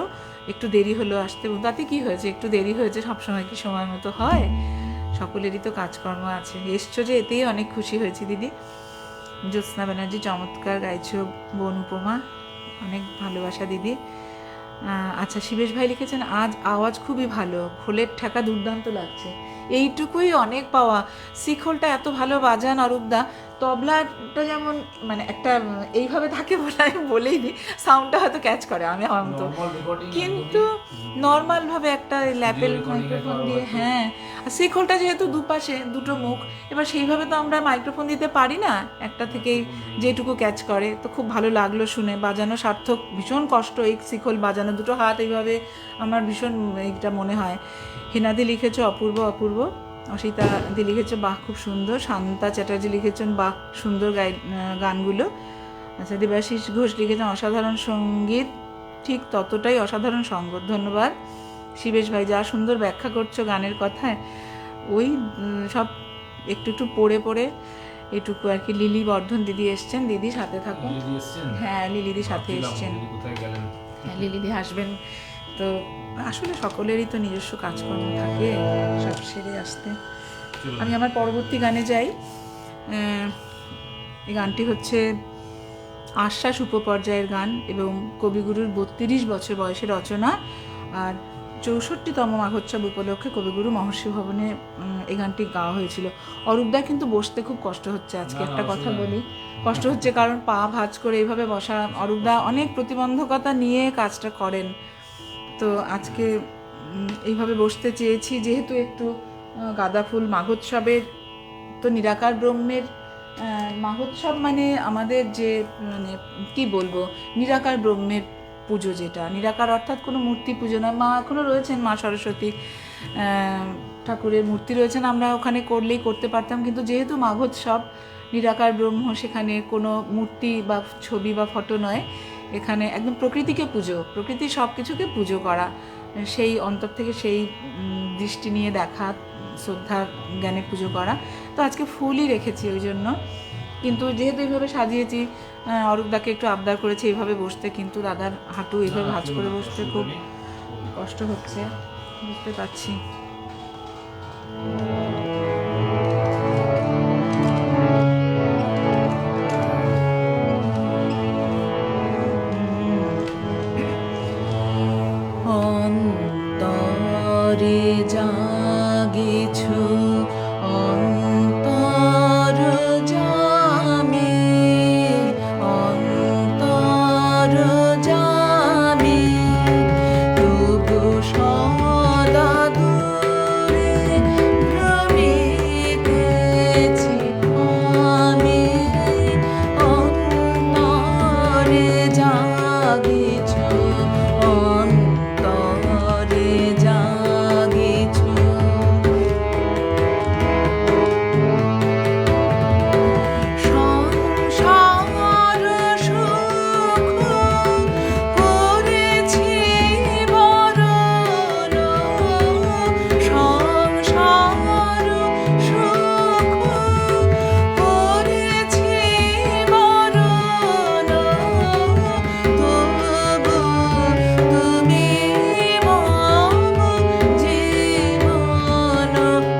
একটু দেরি হলো আসতে, তাতে কি হয়েছে, একটু দেরি হয়েছে, সবসময় কি সময় মতো হয়? সকলেরই তো কাজকর্ম আছে। এসছো যে, এতেই অনেক খুশি হয়েছি দিদি। জ্যোৎস্না ব্যানার্জি, চমৎকার গাইছো বোন উপমা, অনেক ভালোবাসা দিদি। আচ্ছা, শিবেশ ভাই লিখেছেন, আজ আওয়াজ খুবই ভালো, খোলের ঠেকা দুর্দান্ত লাগছে। এইটুকুই অনেক পাওয়া। শিখলটা এত ভালো বাজান অরূপদা, তবলাটা যেমন মানে একটা এইভাবে থাকে বলে আমি বলেই দিই, সাউন্ডটা হয়তো ক্যাচ করে, আমি আমার মতো, কিন্তু নর্মালভাবে একটা ল্যাপেল মাইক্রোফোন দিয়ে, হ্যাঁ, আর শিখলটা যেহেতু দুপাশে দুটো মুখ, এবার সেইভাবে তো আমরা মাইক্রোফোন দিতে পারি না, একটা থেকেই যেটুকু ক্যাচ করে। তো খুব ভালো লাগলো শুনে, বাজানো সার্থক, ভীষণ কষ্ট এই শিখল বাজানো, দুটো হাত এইভাবে, আমার ভীষণ এইটা মনে হয়। হেনাদি লিখেছো, অপূর্ব অপূর্ব। অসিতা দি লিখেছো, বাহ খুব সুন্দর। শান্তা চ্যাটার্জি লিখেছেন, বাহ সুন্দর গানগুলো। আচ্ছা, দেবাশিস ঘোষ লিখেছেন, অসাধারণ সঙ্গীত, ঠিক ততটাই অসাধারণ সঙ্গত, ধন্যবাদ। শিবেশ ভাই, যা সুন্দর ব্যাখ্যা করছো গানের কথায়, ওই সব একটু একটু পড়ে পড়ে এটুকু আর কি। লিলি বর্ধন দিদি এসছেন, দিদি সাথে থাকুন। হ্যাঁ, লিলিদি সাথে এসছেন, হ্যাঁ লিলিদি হাসবেন। তো আসলে সকলেরই তো নিজস্ব কাজকর্ম থাকে, সব সেরে আসতে। আমি আমার পরবর্তী গানে যাই। এই গানটি হচ্ছে আশ্বাস উপপর্যায়ের গান এবং কবিগুরুর 32 বছর বয়সে রচনা, আর 64তম মাঘোৎসব উপলক্ষে কবিগুরু মহর্ষি ভবনে এই গানটি গাওয়া হয়েছিল। অরূপদা কিন্তু বসতে খুব কষ্ট হচ্ছে আজকে, একটা কথা বলি, কষ্ট হচ্ছে কারণ পা ভাঁজ করে এইভাবে বসা। অরূপদা অনেক প্রতিবন্ধকতা নিয়ে কাজটা করেন, তো আজকে এইভাবে বসতে চেয়েছি, যেহেতু একটু গাঁদা ফুল মাঘোৎসবের, তো নিরাকার ব্রহ্মের মাঘোৎসব মানে আমাদের যে মানে কি বলবো, নিরাকার ব্রহ্মের পুজো, যেটা নিরাকার অর্থাৎ কোনো মূর্তি পুজো নয়। মা এখনও রয়েছেন, মা সরস্বতী ঠাকুরের মূর্তি রয়েছেন, আমরা ওখানে করলেই করতে পারতাম, কিন্তু যেহেতু মাঘোৎসব নিরাকার ব্রহ্ম, সেখানে কোনো মূর্তি বা ছবি বা ফটো নয়, এখানে একদম প্রকৃতিকে পুজো, প্রকৃতির সব কিছুকে পুজো করা, সেই অন্তর থেকে সেই দৃষ্টি নিয়ে দেখা, শ্রদ্ধার জ্ঞানে পুজো করা। তো আজকে ফুলই রেখেছি ওই জন্য। কিন্তু যেহেতু এইভাবে সাজিয়েছি, অরূপদাকে একটু আবদার করেছি এইভাবে বসতে, কিন্তু দাদার হাঁটু এইভাবে ভাঁজ করে বসতে খুব কষ্ট হচ্ছে, বুঝতে পারছি। অন্তরে জাগেছো অন্তর জামে, অন্তর জামে, তবু সদা দূরে ভ্রমিতেছি আমি। অন্তরে জাগেছো, অন্তরে জাগেছো, সংসার সুখ করেছি বরণ, সংসার সুখ করেছি বরণ, তবু তুমি মম জীবন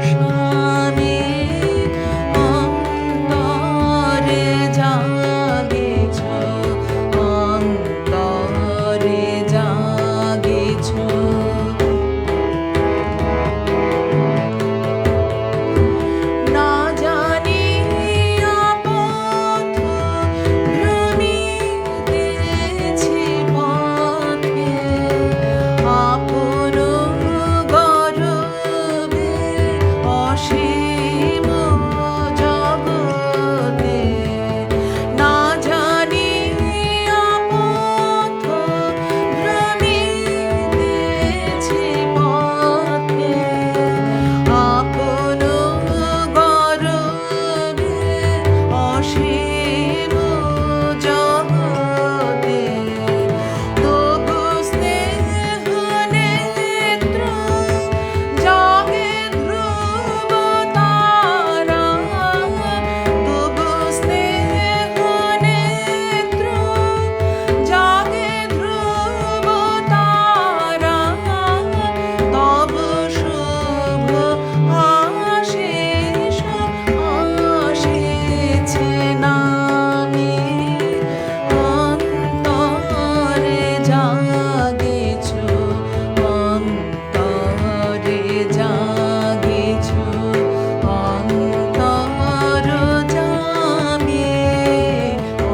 স্বামী। অন্তরে জাগেছো, অন্তরে জাগেছো, না জানিয়া পথ ভ্রমিতেছি পথে, আপন গর্বে অসীম জগতে, না জানিয়া পথ ভ্রমিতেছি পথে, আপন গর্বে অসীম জগতে, তবু স্নেহ নেত্র জাগে ধ্রুব তারা, তবু স্নেহ নেত্র জাগে ধ্রুব তারা, তব শুভ আশিস আসিছে নামে। অন্তরে জাগেছো, অন্তরে জাগেছো, অন্তর জামে,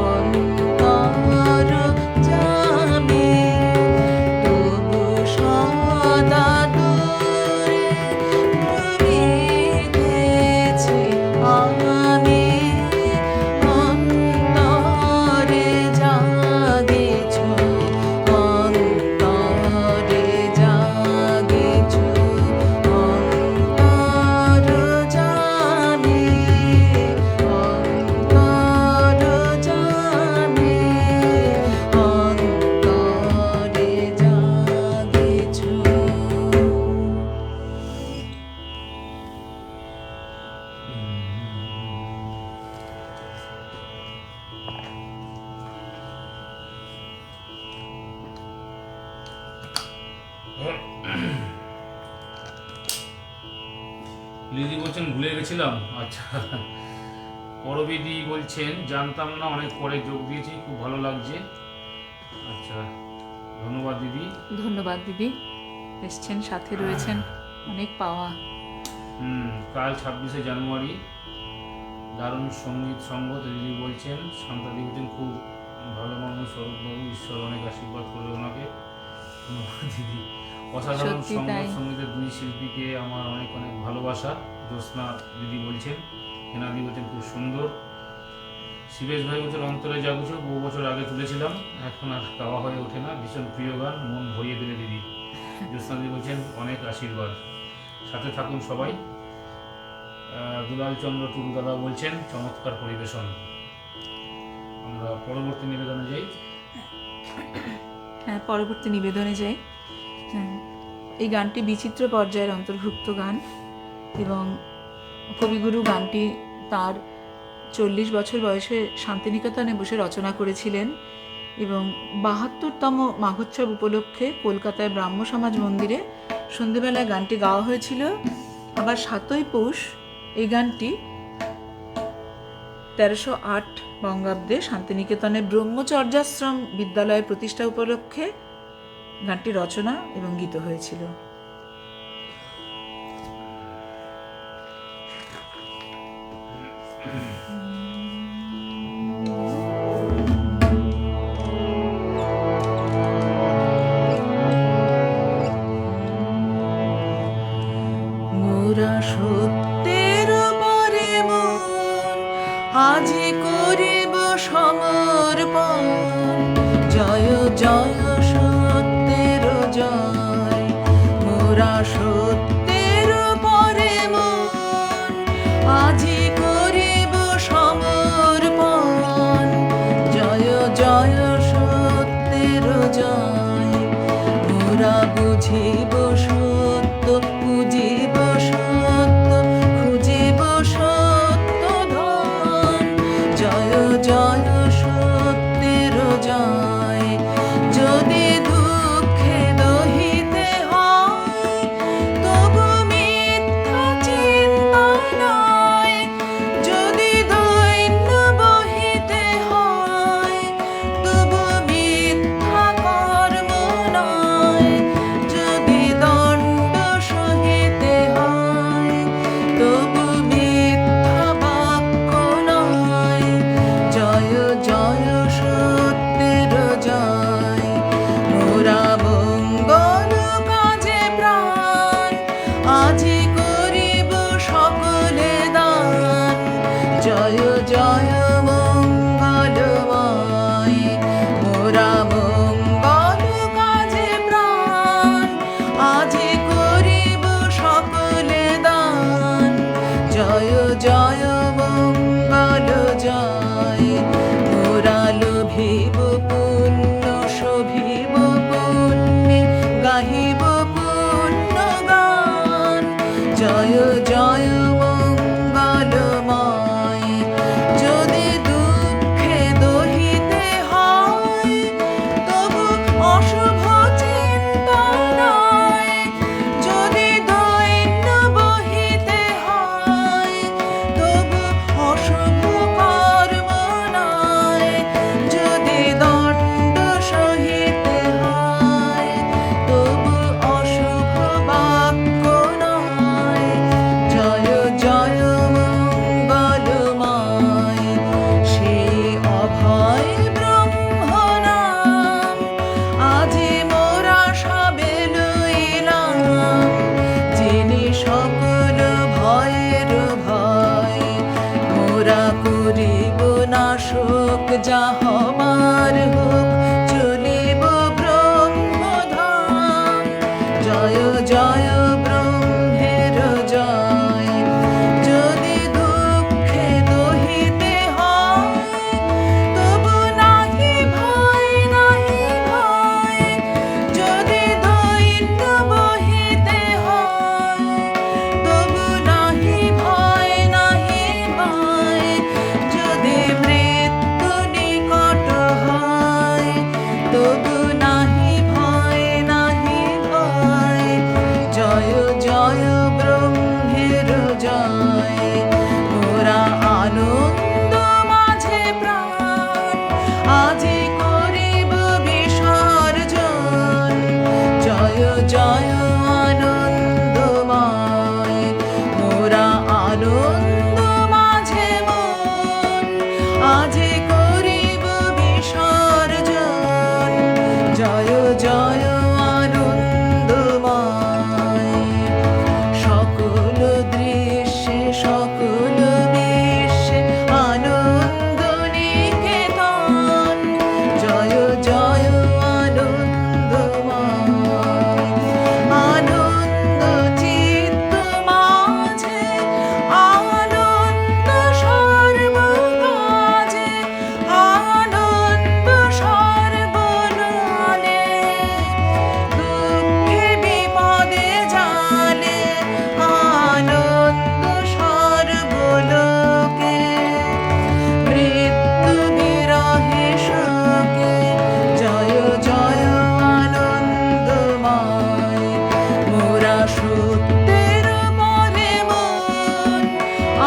অন্তর জামে, তবু সদা দূরে ভ্রমিতেছি আমি। অন্তরে জাগেছো, অন্তরে জাগেছো, অন্তর জামে, অন্তর জামে, অন্তরে জাগেছো। লিদি বলছেন ভুলে গেছিলাম। আচ্ছা, করবিদি বলছেন জানতাম না, অনেক পরে যোগ দিয়েছি, খুব ভালো লাগছে। আচ্ছা, ধন্যবাদ দিদি। ধন্যবাদ দিদি, এসছেন, সাথে রয়েছেন, অনেক পাওয়া। কাল 26শে জানুয়ারি, দারুণ সঙ্গীত সঙ্গত দিদি বলছেন। শান্তাদি বলছেন খুব ভালো মানুষ স্বরূপবাবু, ঈশ্বর অনেক আশীর্বাদ করবে ওনাকে। ধন্যবাদ দিদি। অসাধারণ সত্যি সঙ্গীত তাই। সঙ্গীতের দুই শিল্পীকে আমার অনেক অনেক ভালোবাসা। জ্যোৎস্না দিদি বলছেন, হেনাদি বলছেন খুব সুন্দর। শিবেশ ভাই বলছেন অন্তরে জাগুছো, বহু বছর আগে তুলেছিলাম, এখন আর গাওয়া হয়ে ওঠে না, ভীষণ প্রিয় গান, মন ভরিয়ে দিলে দিদি। জ্যোৎস্না দিদি বলছেন অনেক আশীর্বাদ, সাথে থাকুন সবাই। দুলাল চন্দ্র টুডু দাদা বলছেন চমৎকার পরিবেশন। আমরা পরবর্তী নিবেদনে যাই। হ্যাঁ, পরবর্তী নিবেদনে যাই। এই গানটি বিচিত্র পর্যায়ের অন্তর্ভুক্ত গান এবং কবিগুরু গানটি তার 40 বছর বয়সে শান্তিনিকেতনে বসে রচনা করেছিলেন এবং 72তম মাঘোৎসব উপলক্ষে কলকাতায় ব্রাহ্ম সমাজ মন্দিরে সন্ধেবেলায় গানটি গাওয়া হয়েছিল। আবার 7ই পৌষ এই গানটি 1308 বঙ্গাব্দে শান্তিনিকেতনে ব্রহ্মচর্যাশ্রম বিদ্যালয় প্রতিষ্ঠা উপলক্ষে গানটি রচনা এবং গীত হয়েছিল। মোরা সত্যের পরে মন আজি করিব সমর্পণ, জয় জয় সত্যের জয়। মোরা সত্যের পরে মন আজি করিব সমর্পণ, জয় জয় সত্যের জয়। মোরা বুঝিব সত্য, বুঝিব সত্য, খুঁজিব সত্য ধন, জয় জয় সত্যের জয়। যদি দুঃখে দহিতে হয় তবু মিথ্যা চিন্তা নয়, যদি দৈন্য বহিতে হয় তবু মিথ্যা কর্ম নয়, যদি দণ্ড সহিতে হয় তবু মিথ্যা বাক্য নয়, জয় জয় সত্যের জয়। মোরা মঙ্গল কাজে প্রাণ আজি করিব সকলে দান, জয় জয় মঙ্গলময়। মোরা মঙ্গল কাজে প্রাণ আজি করিব সকলে দান, জয় জয় মঙ্গল জয়। মোরা লোভিব পুণ্য, শোভিব পুণ্যে, গাহিব পুণ্য গান, জয় জয় মঙ্গলময়। যদি দুঃখে দহিতে হয় তবু অশুভ চিন্তা নয়, যদি দৈন্য বহিতে হয় তবু অশুভ কর্ম নয়, যদি দণ্ড সহিতে হয় তবু অশুভ বাক্য নয়, জয় জয় মঙ্গলময়। সেই অভয় ব্রহ্ম নাম আজি মোরা সবে লইলাম, যিনি সকল ভয়ের ভয়। মোরা করিব নাশক, যা হবার হোক, চলিব ব্রহ্মধাম, জয় জয় ব্রহ্মের জয়। যদি দুঃখে দহিতে হয় তবু নাহি ভয়, নাহি ভয়, যদি দৈন্য বহিতে হয় তবু নাহি ভয়, নাহি ভয়, যদি মৃত্যু নিকট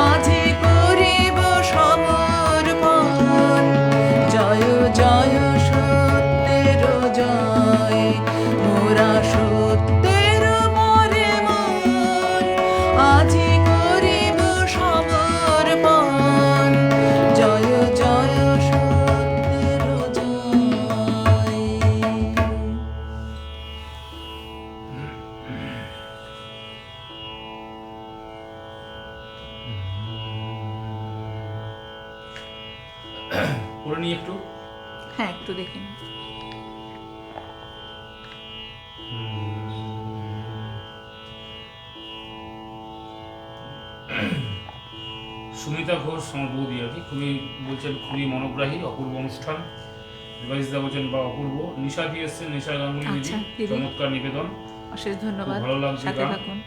আজি করিব সমর্পণ, জয় জয় সত্যের জয়, মোরা সত্যের মরে মন, আজি করিব সমর্পণ, জয় জয় সত্যের জয়। করে নিই একটু। হ্যাঁ, একটু দেখে নিন। সুমিতা ঘোষ আমার বৌদি আর কি, খুবই বলছেন খুবই মনোগ্রাহী, অপূর্ব অনুষ্ঠান। রিভাইসদা বলছেন বা অপূর্ব। নিশা দিয়ে এসছেন, নিশা গাঙ্গুলি দিদি, আচ্ছা, দিদি। চমৎকার নিবেদন, অশেষ ধন্যবাদ, খুব ভালো লাগছে সাথে গান। থাকুন।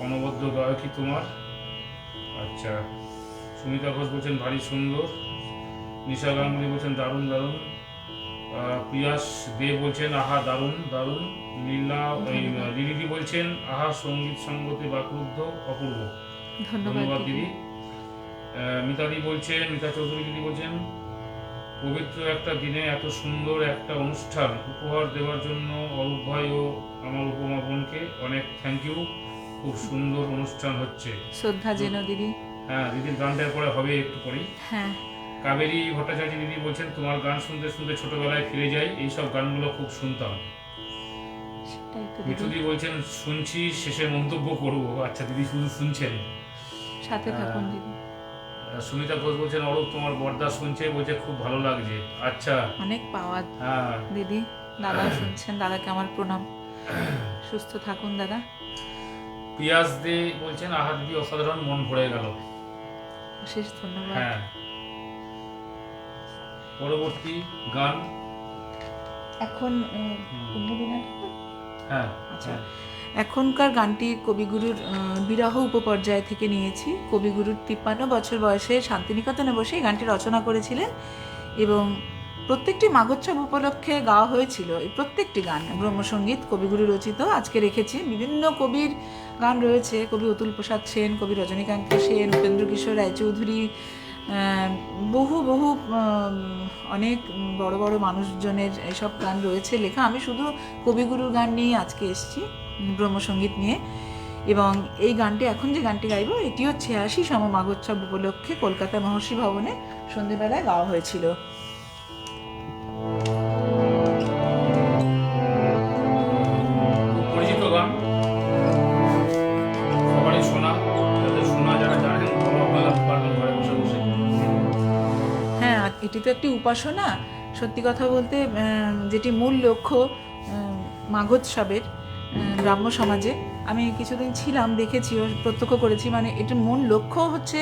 অনবদ্য গায়কী তোমার। আচ্ছা, সুমিতা ঘোষ বলছেন ভারী সুন্দর। নিশা গাঙ্গুলি বলছেন দারুণ দারুণ। প্রিয়াস দে বলছেন আহা দারুণ দারুণ। লীলা দিদি বলছেন আহা সঙ্গীত সঙ্গতে বাকরুদ্ধ, অপূর্ব। ধন্যবাদ দিদি। মিতাদি বলছেন, মিতা চৌধুরী দিদি বলছেন পবিত্র একটা দিনে এত সুন্দর একটা অনুষ্ঠান উপহার দেওয়ার জন্য অরূপ ভাই ও আমার উপমা বোনকে অনেক থ্যাংক ইউ। খুব সুন্দর অনুষ্ঠান হচ্ছে। শ্রদ্ধা জেনো দিদি। হ্যাঁ, দিদির গানটার পরে হবে একটু পরেই। হ্যাঁ, কাবেরী ভট্টাচার্য দিদি বলছেন তোমার গান শুনতে শুনতে ছোটবেলায় ফিরে যাই, এইসব গানগুলো খুব শুনতাম। সেটাই তো দিদি। মিঠুদি বলছেন শুনছি, শেষে মন্তব্য করবো। আচ্ছা দিদি, শুধু শুনছেন। সাথে থাকুন দিদি। সুমিতা ঘোষ বলছেন অরূপ তোমার বর্দা শুনছে, বলছে খুব ভালো লাগছে। আচ্ছা, অনেক পাওয়া হ্যাঁ। দিদি। দাদা শুনছেন, দাদাকে আমার প্রণাম। সুস্থ থাকুন দাদা। পিয়াস দে বলছেন আহা দিদি অসাধারণ, মন ভরে গেল। অশেষ ধন্যবাদ। হ্যাঁ, পরবর্তী গান এখন কুম্ভবিনা ঠাকুর? হ্যাঁ আচ্ছা, হ্যাঁ। এখনকার গানটি কবিগুরুর বিরহ উপপর্যায় থেকে নিয়েছি। কবিগুরুর 53 বছর বয়সে শান্তিনিকেতনে বসে এই গানটি রচনা করেছিলেন এবং প্রত্যেকটি মাঘোৎসব উপলক্ষে গাওয়া হয়েছিল। এই প্রত্যেকটি গান ব্রহ্মসঙ্গীত কবিগুরু রচিত। আজকে রেখেছি, বিভিন্ন কবির গান রয়েছে। কবি অতুল প্রসাদ সেন, কবি রজনীকান্ত সেন, উপেন্দ্র কিশোর রায়চৌধুরী, বহু বহু অনেক বড় বড় মানুষজনের এইসব গান রয়েছে লেখা। আমি শুধু কবিগুরুর গান নিয়ে আজকে এসেছি, ব্রহ্মসঙ্গীত নিয়ে। এবং এই গানটি, এখন যে গানটি গাইব, এটিও 86 মাঘোৎসব উপলক্ষে কলকাতা মহর্ষি ভবনে সন্ধ্যেবেলায় গাওয়া হয়েছিল। খুব পরিচিত গান, সবারই শোনা, যাদের শোনা যারা জানেন পারবেন ঘরে বসে বসে। হ্যাঁ, এটি তো একটি উপাসনা। সত্যি কথা বলতে যেটি মূল লক্ষ্য মাঘোৎসবের ব্রাহ্ম সমাজে, আমি কিছুদিন ছিলাম, দেখেছি ও প্রত্যক্ষ করেছি। মানে এটির মূল লক্ষ্য হচ্ছে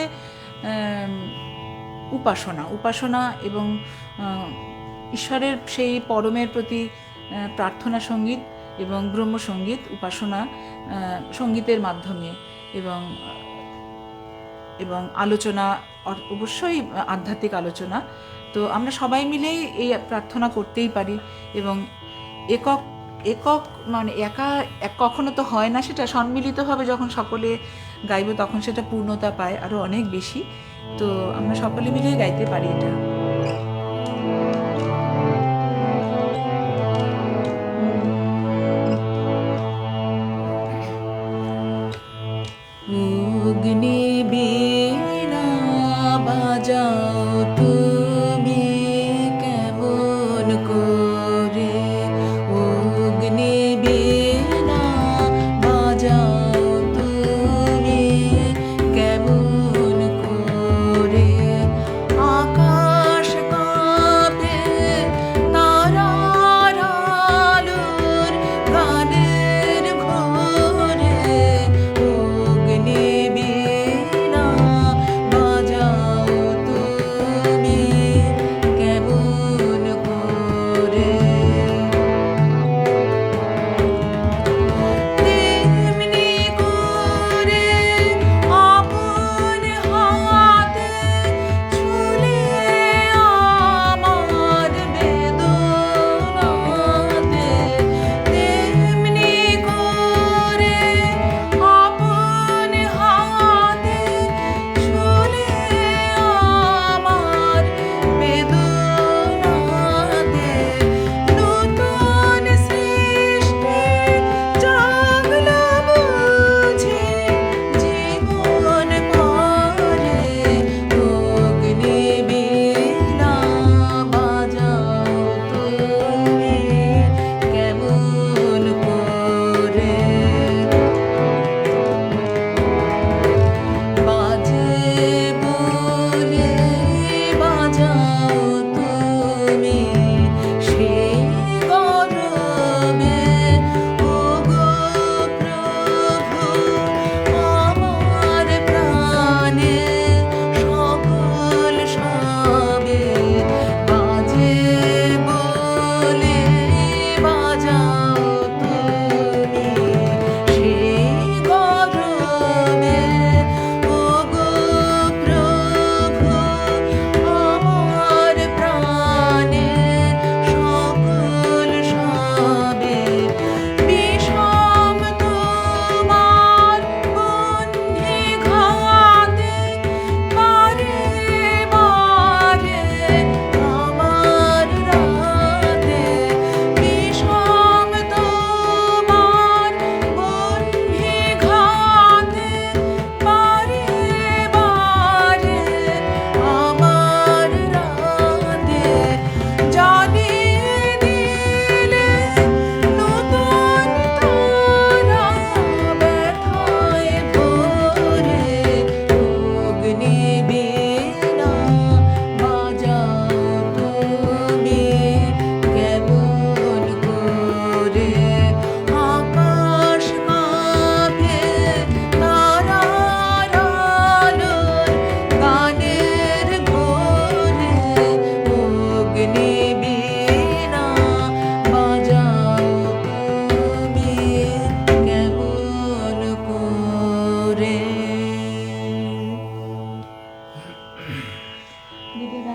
উপাসনা, উপাসনা এবং ঈশ্বরের সেই পরমের প্রতি প্রার্থনা সঙ্গীত এবং ব্রহ্মসঙ্গীত, উপাসনা সঙ্গীতের মাধ্যমে এবং এবং আলোচনা, অবশ্যই আধ্যাত্মিক আলোচনা। তো আমরা সবাই মিলেই এই প্রার্থনা করতেই পারি এবং একক একক মানে একা কখনো তো হয় না, সেটা সম্মিলিতভাবে যখন সকলে গাইব তখন সেটা পূর্ণতা পায় আরও অনেক বেশি। তো আমরা সকলে মিলেই গাইতে পারি এটা। অগ্নি বীণা বাজাও তুমি কেমন করে, অগ্নি বীণা বাজাও তুমি কেমন করে, আকাশ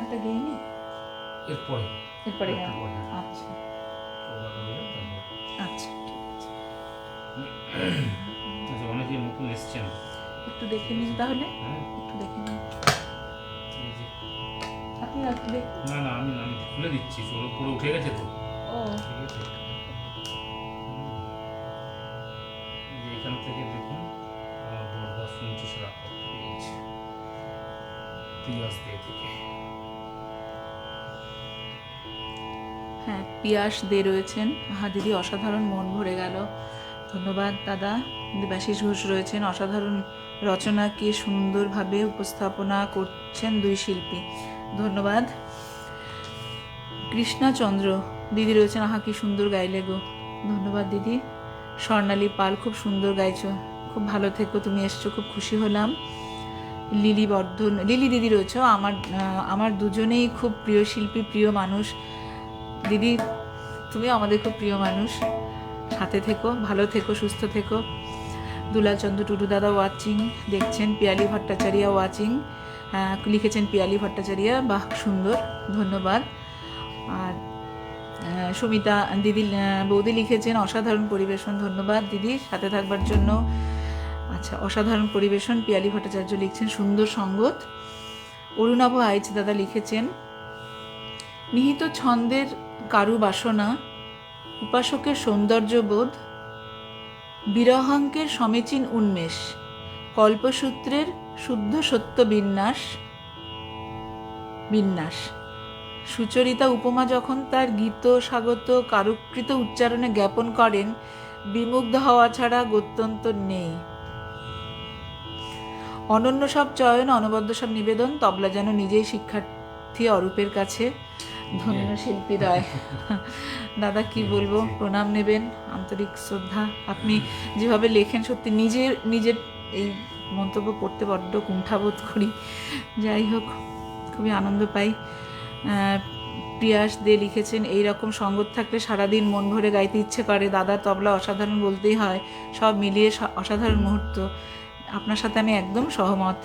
কথাটা গেইনি এরপরে এরপরে একটু গান। পরে। আচ্ছা তবলাটা হয়ে যাক তারপর। আচ্ছা ঠিক আছে, আচ্ছা, অনেকে নতুন এসছেন। একটু দেখে নিন তাহলে, হ্যাঁ, একটু দেখে নিন এই যে আপনি আর একটু দেখুন। না না আমি আমি খুলে দিচ্ছি, চলো পুরো উঠে গেছে তো, ও ঠিক আছে। এই যে এখান থেকে দেখুন আমার বড়দা শুনছে সেরা পেয়েছে পিয়াস দিয়ে থেকে। হ্যাঁ, পিয়াস দে রয়েছেন। হ্যাঁ দিদি, অসাধারণ, মন ভরে গেল। ধন্যবাদ দাদা। দেবাশিস ঘোষ রয়েছেন, অসাধারণ রচনা, কি সুন্দরভাবে উপস্থাপনা করছেন দুই শিল্পী, ধন্যবাদ। কৃষ্ণাচন্দ্র দিদি রয়েছেন, আহা কি সুন্দর গাইলে গো, ধন্যবাদ দিদি। স্বর্ণালী পাল, খুব সুন্দর গাইছো, খুব ভালো থেকো, তুমি এসছো, খুব খুশি হলাম। লিলি বর্ধন, লিলি দিদি রয়েছে, আমার দুজনেই খুব প্রিয় শিল্পী, প্রিয় মানুষ। দিদি তুমিও আমাদের খুব প্রিয় মানুষ, সাথে থেকো, ভালো থেকো, সুস্থ থেকো। দুলাচন্দ্র টুডু দাদা ওয়াচিং, দেখছেন। পিয়ালি ভট্টাচার্য ওয়াচিং, লিখেছেন পিয়ালি ভট্টাচার্য, বাহ সুন্দর, ধন্যবাদ। আর সুমিতা দিদি, বৌদি লিখেছেন অসাধারণ পরিবেশন, ধন্যবাদ দিদি সাথে থাকবার জন্য। আচ্ছা, অসাধারণ পরিবেশন, পিয়ালি ভট্টাচার্য লিখছেন সুন্দর সঙ্গত। অরুণাভ আইচ দাদা লিখেছেন নিহিত ছন্দের কারু বাসনা, উপাসকের সৌন্দর্যবোধ, বিরহাঙ্কের সমীচীন উন্মেষ, কল্পসূত্রের শুদ্ধ সত্য বিন্যাস। সুচরিতা উপমা যখন তার গীত স্বাগত কারুকৃত উচ্চারণে জ্ঞাপন করেন, বিমুগ্ধ হওয়া ছাড়া গত্যন্তর নেই। অনন্য সব চয়ন, অনবদ্য সব নিবেদন, তবলা যেন নিজেই শিক্ষার্থী অরূপের কাছে। ধন্য শিল্পী রায়। দাদা কি বলবো, প্রণাম নেবেন, আন্তরিক শ্রদ্ধা। আপনি যেভাবে লেখেন সত্যি নিজের এই মন্তব্য করতে বড্ড কুণ্ঠাবোধ করি, যাই হোক খুবই আনন্দ পাই। প্রিয়াস দে লিখেছেন এই রকম সঙ্গত থাকলে সারাদিন মন ভরে গাইতে ইচ্ছে করে। দাদার তবলা অসাধারণ বলতেই হয়, সব মিলিয়ে অসাধারণ মুহূর্ত। আপনার সাথে আমি একদম সহমত।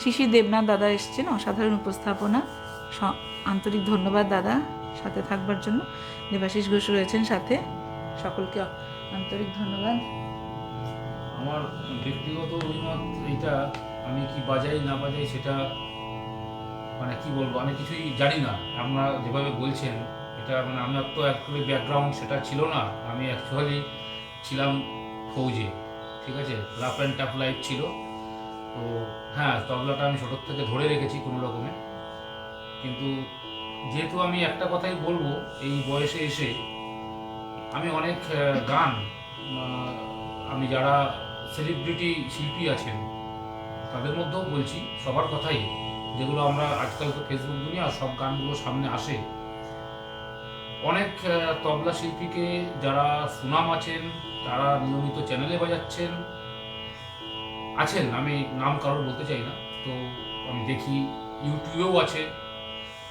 শিশির দেবনাথ দাদা এসছেন, অসাধারণ উপস্থাপনা, আন্তরিক ধন্যবাদ দাদা সাথে থাকবার জন্য। দেবাশিস ঘোষ রয়েছেন সাথে, সকলকে আন্তরিক ধন্যবাদ। আমার ব্যক্তিগত অভিমত এইটা, আমি কি বাজাই না বাজাই সেটা মানে কি বলবো, আমি কিছুই জানি না। আপনারা যেভাবে বলছেন এটা মানে আমার তো অ্যাকচুয়ালি ব্যাকগ্রাউন্ড সেটা ছিল না। আমি অ্যাকচুয়ালি ছিলাম ফৌজে, ঠিক আছে, রাফ অ্যান্ড টাফ লাইফ ছিল। তো হ্যাঁ, তবলাটা আমি ছোটোর থেকে ধরে রেখেছি কোনো রকমে। কিন্তু যেহেতু আমি একটা কথাই বলবো, এই বয়সে এসে আমি অনেক গান, আমি যারা সেলিব্রিটি শিল্পী আছেন তাদের মধ্যেও বলছি, সবার কথাই, যেগুলো আমরা আজকাল তো ফেসবুক দুনিয়া, সব গানগুলো সামনে আসে। অনেক তবলা শিল্পীকে যারা সুনাম আছেন, তারা নিয়মিত চ্যানেলে বাজাচ্ছেন আছেন, আমি নাম কারোর বলতে চাই না, তো আমি দেখি ইউটিউবেও আছে।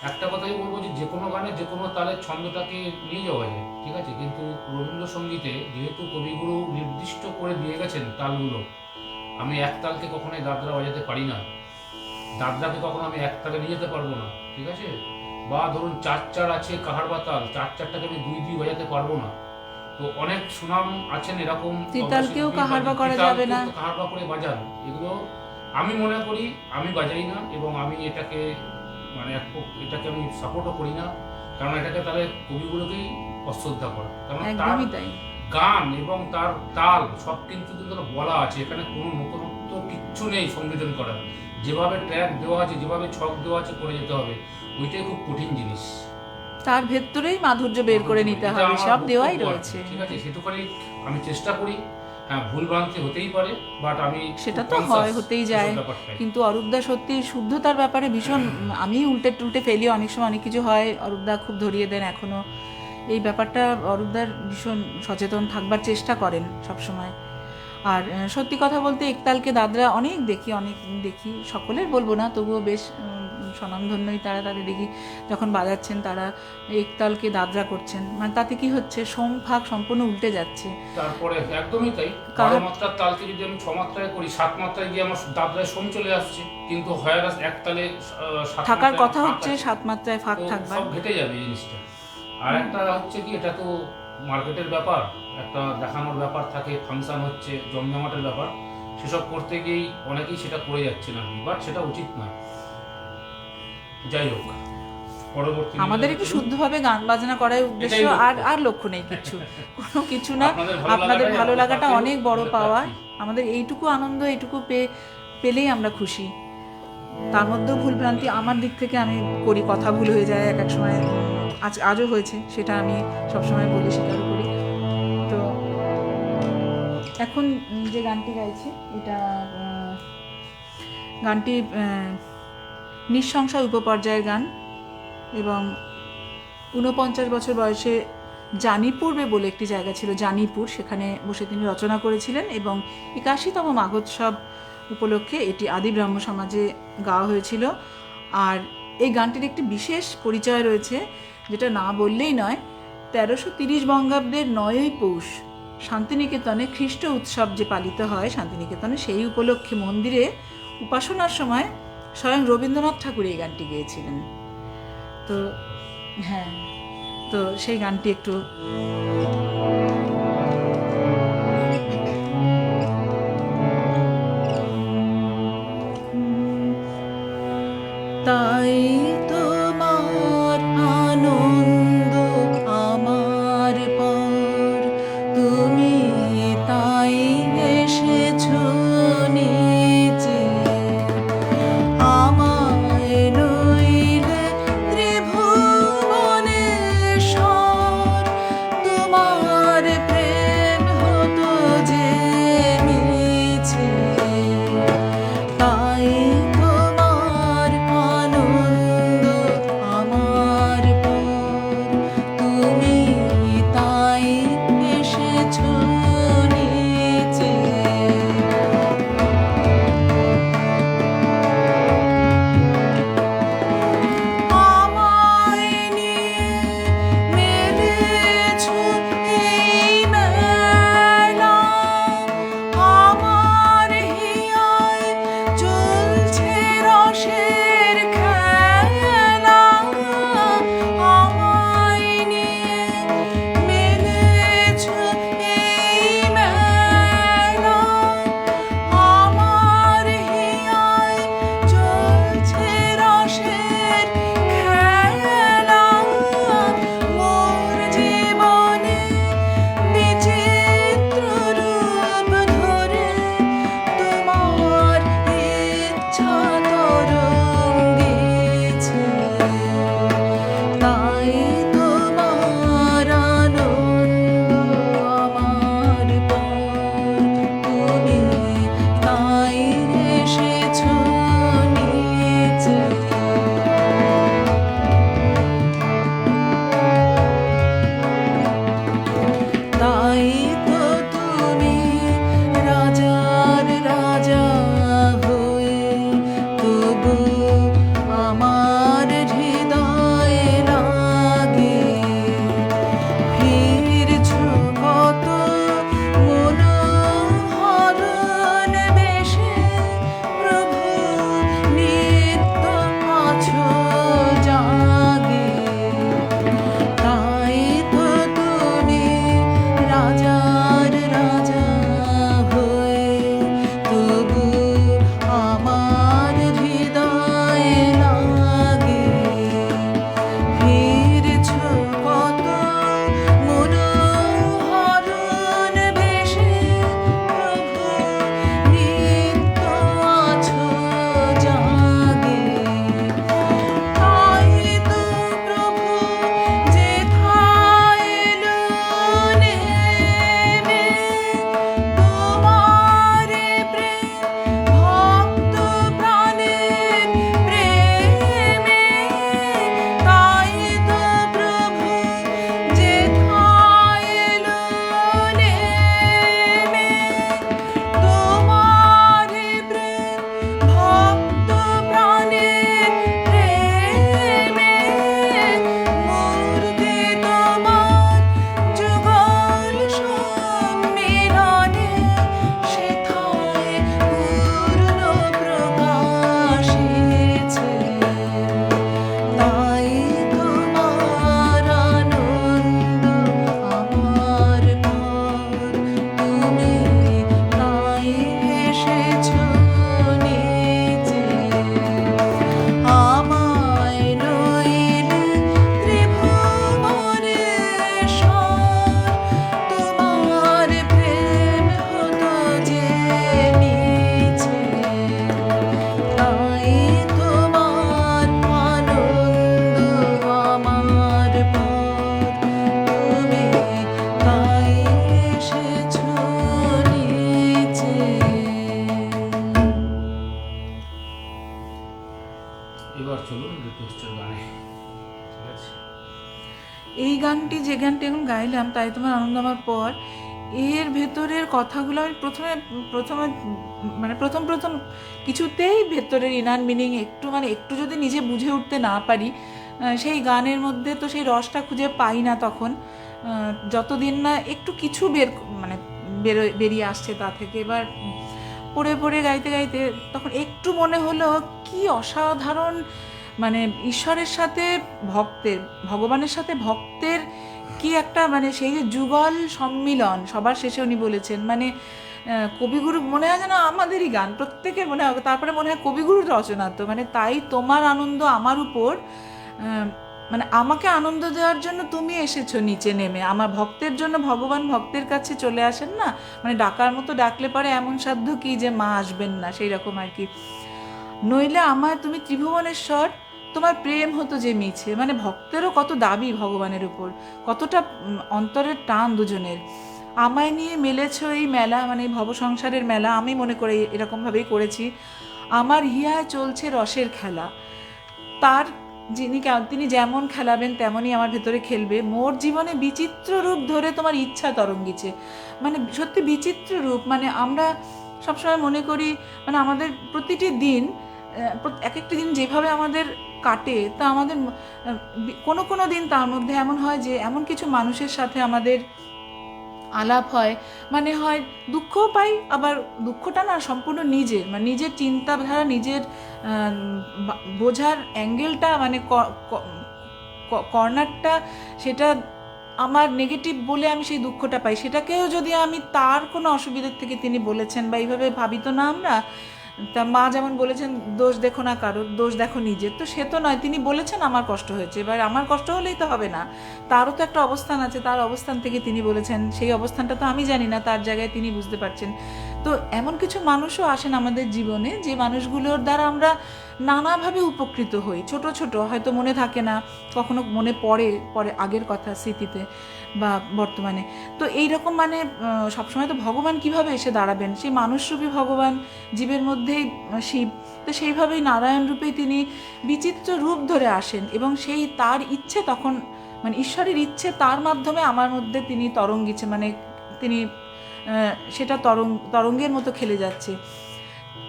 একটা কথাই বলবো যে কোনো গানে যে কোনো তালের ছন্দটাকে নিয়ে যাওয়া যায়, ঠিক আছে, কিন্তু রবীন্দ্রসঙ্গীতে যেহেতু কবিগুরু নির্দিষ্ট করে দিয়ে গেছেন তালগুলো, আমি এক তালকে কখনোই দাদরা বাজাতে পারি না, দাদরাকে কখনো আমি এক তালে নিয়ে যেতে পারবো না, ঠিক আছে। বা ধরুন 4/4 আছে কাহারবা তাল, 4/4টাকে আমি 2/2 বাজাতে পারবো না। তো অনেক সুনাম আছেন এরকম, তিতালকেও কাহারবা করা যাবে না, কাহারবা করে বাজান, এগুলো আমি মনে করি আমি বাজাই না, এবং আমি এটাকে মানে এটাকে আমি সাপোর্টও করি না, কারণ এটাকে তাহলে কবিগুলোকেই অশ্রদ্ধা করা। কারণ তার গান এবং তার তাল সব কিন্তু বলা আছে, এখানে কোনো নতুনত্ব কিচ্ছু নেই সংবেদন করার। যেভাবে ট্র্যাক দেওয়া আছে, যেভাবে ছক দেওয়া আছে, করে যেতে হবে, ওইটাই খুব কঠিন জিনিস। তার ভেতরেই মাধুর্য বের করে নিতে হবে, সব দেওয়াই রয়েছে, ঠিক আছে, সেটুখানি আমি চেষ্টা করি। হ্যাঁ, ভুল ভ্রান্তি হতেই পারে, বাট আমি সেটা তো হয়, হতেই যায়। কিন্তু অরূপদা সত্যি শুদ্ধতার ব্যাপারে ভীষণ, আমি উল্টে ফেলি অনেক সময়, অনেক কিছু হয়, অরূপদা খুব ধরিয়ে দেন এখনো এই ব্যাপারটা। অরূপদার ভীষণ সচেতন থাকবার চেষ্টা করেন সবসময়। আর সত্যি কথা বলতে একতালকে দাদরা অনেক দেখি, সকলের বলবো না, তবুও বেশ স্বনামধন্যই তারা, তাদের দেখি যখন বাজাচ্ছেন তারা একতালকে দাদরা করছেন, মানে তাতে কি হচ্ছে, সোম ফাঁক সম্পূর্ণ উল্টে যাচ্ছে। তারপরে একদমই তাই, কারণ- 12 মাত্রার তালকে যদি আমি 6 মাত্রায় করি, 7 মাত্রায় গিয়ে আমার দাদরায় সোম চলে আসছে, কিন্তু হয়ারাস একতালে 7 থাকার মাত্রায় কথা ফাঁক হচ্ছে আছে। 7 মাত্রায় ফাঁক তো থাকবে। সব ঘেটে যাবে এই জিনিসটা। আর একটা হচ্ছে কি, এটা তো মার্কেটের ব্যাপার, একটা দেখানোর ব্যাপার থাকে, ফাংশন হচ্ছে, জমজমাটের ব্যাপার, সেসব করতে গিয়েই অনেকেই সেটা করে যাচ্ছে না, বাট সেটা উচিত নয়। যাই হোক, পরবর্তী আমাদের একটু শুদ্ধভাবে গান বাজনা করার উদ্দেশ্য, এটাই লক্ষ্য। আর আর লক্ষ্য নেই কিছু, কোনো কিছু না। আপনাদের লাগাটাই ভালো আমাদের লাগাটা প্রাপ্য, অনেক বড় আমাদের পাওয়া। প্রাপ্তি। আমাদের এইটুকু আনন্দ, এইটুকু পেলেই আমরা খুশি। তার মধ্যেও ভুলভ্রান্তি আমার দিক থেকে আমি করি, কথা ভুল হয়ে যায় এক এক সময়, আজও হয়েছে, সেটা আমি সবসময় বলি, স্বীকার করি। তো এখন যে গানটি গাইছি, এটা গানটি নিঃসংশয় উপপর্যায়ের গান, এবং 49 বছর বয়সে জানিপুরে বলে একটি জায়গা ছিল, জানিপুর, সেখানে বসে তিনি রচনা করেছিলেন, এবং 81তম মাঘোৎসব উপলক্ষে এটি আদি ব্রাহ্ম সমাজে গাওয়া হয়েছিল। আর এই গানটির একটি বিশেষ পরিচয় রয়েছে, যেটা না বললেই নয়। 1330 বঙ্গাব্দের 9ই পৌষ শান্তিনিকেতনে খ্রিস্ট উৎসব যে পালিত হয় শান্তিনিকেতনে, সেই উপলক্ষে মন্দিরে উপাসনার সময় স্বয়ং রবীন্দ্রনাথ ঠাকুর এই গানটি গেয়েছিলেন। তো হ্যাঁ, তো সেই গানটি একটু তাই তোমার আনন্দ আমার পর, তুমি তাই এসেছো নিচে, আমায় নইলে ত্রিভুবনেশ্বর, তোমার প্রেম হতো যে মিছে, তাই তোমার আনন্দ এবার চলুন রিকোয়েস্টের গানে। ঠিক আছে। এই গানটি যে গানটি এখন গাইলাম, তাই তোমার আনন্দ আমার পর, এর ভেতরের কথাগুলো আমি প্রথমে প্রথমে মানে প্রথম প্রথম কিছুতেই ভেতরের ইনার মিনিং একটু যদি নিজে বুঝে উঠতে না পারি, সেই গানের মধ্যে তো সেই রসটা খুঁজে পাই না তখন, যতদিন না একটু কিছু বেরিয়ে আসছে তা থেকে। এবার পড়ে পড়ে গাইতে গাইতে তখন একটু মনে হলো কি অসাধারণ, মানে ঈশ্বরের সাথে ভক্তের, ভগবানের সাথে ভক্তের কি একটা, মানে সেই যে যুগল সম্মিলন সবার শেষে উনি বলেছেন, মানে কবিগুরু মনে হয় যেন আমাদেরই গান, প্রত্যেকের মনে হয়, তারপরে মনে হয় কবিগুরুর রচনা। তো মানে তাই তোমার আনন্দ আমার উপর, মানে আমাকে আনন্দ দেওয়ার জন্য তুমি এসেছো নিচে নেমে, আমার ভক্তের জন্য ভগবান ভক্তের কাছে চলে আসেন না, মানে ডাকার মতো ডাকলে পরে এমন সাধ্য কি যে মা আসবেন না, সেই রকম আর কি। নইলে আমায় তুমি ত্রিভুবনেশ্বর, তোমার প্রেম হতো যে মিছে, মানে ভক্তেরও কত দাবি ভগবানের উপর, কতটা অন্তরের টান দুজনের। আমায় নিয়ে মেলেছ এই মেলা, মানে এই ভবসংসারের মেলা, আমি মনে করে এরকমভাবেই করেছি। আমার হিয়ায় চলছে রসের খেলা, তার তিনি যেমন খেলাবেন তেমনই আমার ভেতরে খেলবে। মোর জীবনে বিচিত্র রূপ ধরে তোমার ইচ্ছা তরঙ্গিছে, মানে সত্যি বিচিত্র রূপ। মানে আমরা সবসময় মনে করি, মানে আমাদের প্রতিটি দিন, এক একটি দিন যেভাবে আমাদের কাটে, তা আমাদের কোনো কোনো দিন তার মধ্যে এমন হয় যে এমন কিছু মানুষের সাথে আমাদের আলাপ হয়, মানে হয় দুঃখও পাই, আবার দুঃখটা না সম্পূর্ণ নিজের, মানে নিজের চিন্তাধারা, নিজের বোঝার অ্যাঙ্গেলটা, মানে কর্নারটা, সেটা আমার নেগেটিভ বলে আমি সেই দুঃখটা পাই। সেটাকেও যদি আমি তার কোনো অসুবিধার থেকে তিনি বলেছেন, বা এইভাবে ভাবি তো না আমরা। তা মা যেমন বলেছেন দোষ দেখো না কারোর, দোষ দেখো নিজের, তো সে তো নয়, তিনি বলেছেন আমার কষ্ট হয়েছে, এবার আমার কষ্ট হলেই তো হবে না, তারও তো একটা অবস্থান আছে, তার অবস্থান থেকে তিনি বলেছেন, সেই অবস্থানটা তো আমি জানি না, তার জায়গায় তিনি বুঝতে পারছেন। তো এমন কিছু মানুষও আসেন আমাদের জীবনে, যে মানুষগুলোর দ্বারা আমরা নানাভাবে উপকৃত হই। ছোট ছোট হয়তো মনে থাকে না, কখনো মনে পড়ে পরে আগের কথা স্মৃতিতে বা বর্তমানে। তো এইরকম মানে সবসময় তো ভগবান কিভাবে এসে দাঁড়াবেন, সেই মানুষরূপী ভগবান, জীবের মধ্যেই শিব, তো সেইভাবেই নারায়ণ রূপে তিনি বিচিত্র রূপ ধরে আসেন, এবং সেই তার ইচ্ছে তখন, মানে ঈশ্বরের ইচ্ছে তার মাধ্যমে আমার মধ্যে তিনি তরঙ্গিছে, মানে তিনি সেটা তরঙ্গের মতো খেলে যাচ্ছে।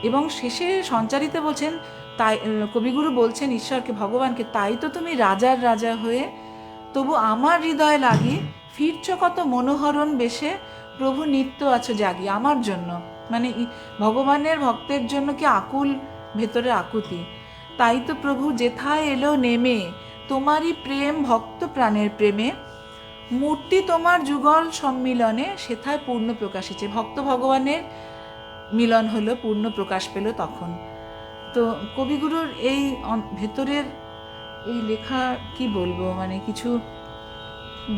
এবং শেষে সঞ্চারিতে বলছেন, তাই কবিগুরু বলছেন ঈশ্বরকে, ভগবানকে, তাই তো তুমি রাজার রাজা হয়ে তবু আমার হৃদয় লাগি, ফিরছ কত মনোহরণ বেশে, প্রভু নিত্য আছো জাগি আমার জন্য। মানে ভগবানের ভক্তের জন্য কি আকুল ভেতরে আকুতি, তাই তো প্রভু যেথায় এলো নেমে, তোমারই প্রেম ভক্ত প্রাণের প্রেমে, মূর্তি তোমার যুগল সম্মিলনে, সেথায় পূর্ণ প্রকাশিছে। ভক্ত ভগবানের মিলন হলো, পূর্ণ প্রকাশ পেল তখন। তো কবিগুরুর এই ভেতরের এই লেখা কি বলবো, মানে কিছু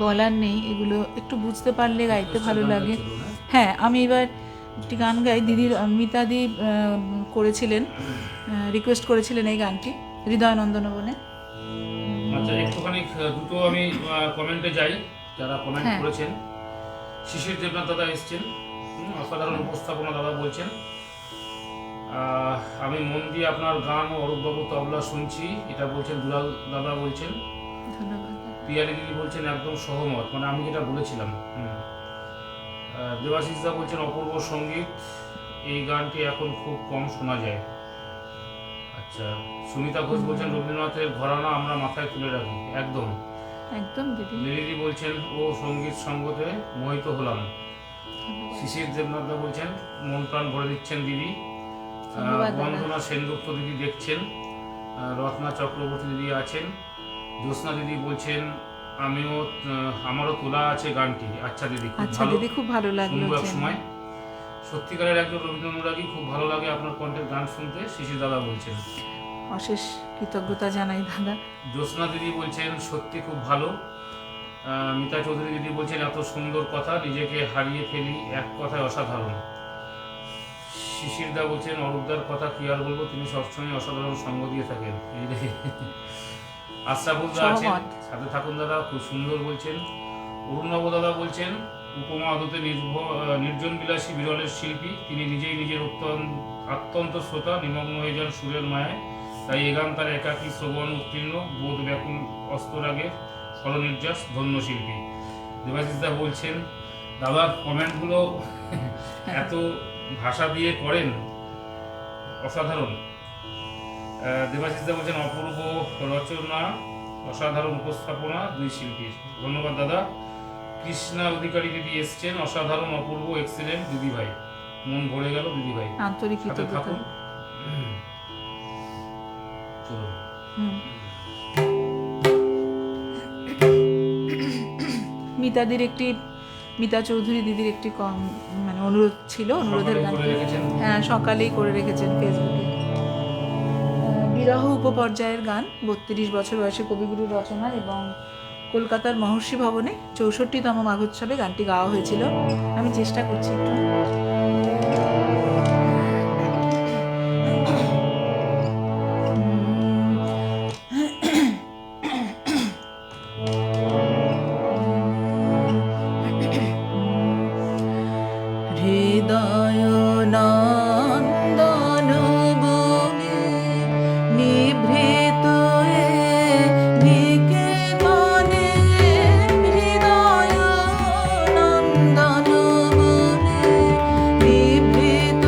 বলার নেই, এগুলো একটু বুঝতে পারলে গাইতে ভালো লাগে। হ্যাঁ, আমি এবার একটি গান গাই। দিদির মিতাদি করেছিলেন, রিকোয়েস্ট করেছিলেন এই গানটি, হৃদয়ানন্দন বনে। আচ্ছা, একটুখানি দুটো আমি কমেন্টে যাই, যারা কমেন্ট করেছেন। শিশির দেবনাথ দাদা এসছেন, অসাধারণ উপস্থাপনা দাদা বলছেন। আমি মন দিয়ে আপনার গান ও অরূপবাবু তবলা শুনছি, এটা বলছেন দুলাল দাদা বলছেন। ধন্যবাদ। পিয়ালি দিদি বলছেন একদম সহমত, মানে আমি যেটা বলেছিলাম। দেবাশিস দা বলছেন অপূর্ব সঙ্গীত, এই গানটি এখন খুব কম শোনা যায়। আচ্ছা, সুমিতা ঘোষ বলছেন রবীন্দ্রনাথের ঘরানা আমরা মাথায় তুলে রাখি, একদম একদম দিদি। লিলি বলছেন ও সঙ্গীত সঙ্গতে মোহিত হলাম। শিশির দেবনাথ দা বলছেন মন প্রাণ ভরে দিচ্ছেন দিদি। বন্দনা সেনগুপ্ত দিদি দেখছেন, রত্না চক্রবর্তী দিদি আছেন। জ্যোৎস্না দিদি বলছেন আমারও তোলা আছে গানটি। আচ্ছা দিদি, খুব ভালো লাগলো এক সময়। সত্যিকারের একজন রবীন্দ্র অনুরাগী, খুব ভালো লাগে আপনার কণ্ঠের গান শুনতে, শিশির দাদা বলছেন। অশেষ কৃতজ্ঞতা জানাই দাদা। জ্যোৎস্না দিদি বলছেন সত্যি খুব ভালো। মিতা চৌধুরী দিদি বলছেন এত সুন্দর কথা, নিজেকে হারিয়ে ফেলি এক কথায় অসাধারণ। শিশির দা বলছেন অরূপদার কথা কি আর বলবো, তিনি সবসময় অসাধারণ সঙ্গ দিয়ে থাকেন। আশরাফুল দা আছেন, সাথে থাকুন দাদা, খুব সুন্দর বলছেন। অরুণবাবু দাদা বলছেন উপমা আদতে নির্জন বিলাসী বিরলের শিল্পী, তিনি নিজেই নিজের অত্যন্ত শ্রোতা, নিমগ্ন হয়ে যান সুরের মায়ায়, তাই এ গান তার একাকী শ্রবণ উত্তীর্ণ বোধ ব্যাকুল অস্তরাগে স্বরনির্যাস ধন্য শিল্পী। দেবাশিস দা বলছেন, দাদার কমেন্টগুলো এত ভাষা দিয়ে করেন, অসাধারণ। দেবাশিস দা বলছেন, অপূর্ব রচনা, অসাধারণ উপস্থাপনা দুই শিল্পীর। ধন্যবাদ দাদা। কৃষ্ণা অধিকারী দিদি এসছেন, অসাধারণ, অপূর্ব, এক্সিলেন্ট দিদি ভাই, মন ভরে গেল দিদি ভাই, আন্তরিক সাথে কৃতজ্ঞতা। থাকুন। চলুন। মিতা চৌধুরী দিদির একটি মানে অনুরোধ ছিল, অনুরোধের সকালে গান। করে রেখেছেন। হ্যাঁ, সকালেই করে রেখেছেন ফেসবুকে। বিরহ উপপর্যায়ের গান, 32 বছর বয়সে কবিগুরুর রচনা এবং কলকাতার মহর্ষি ভবনে 64তম মাঘোৎসবে গানটি গাওয়া হয়েছিল। আমি চেষ্টা করছি একটু। হৃদয় নন্দন বনে নিভৃত নিকেতনে, হৃদয় নন্দন বনে নিভৃত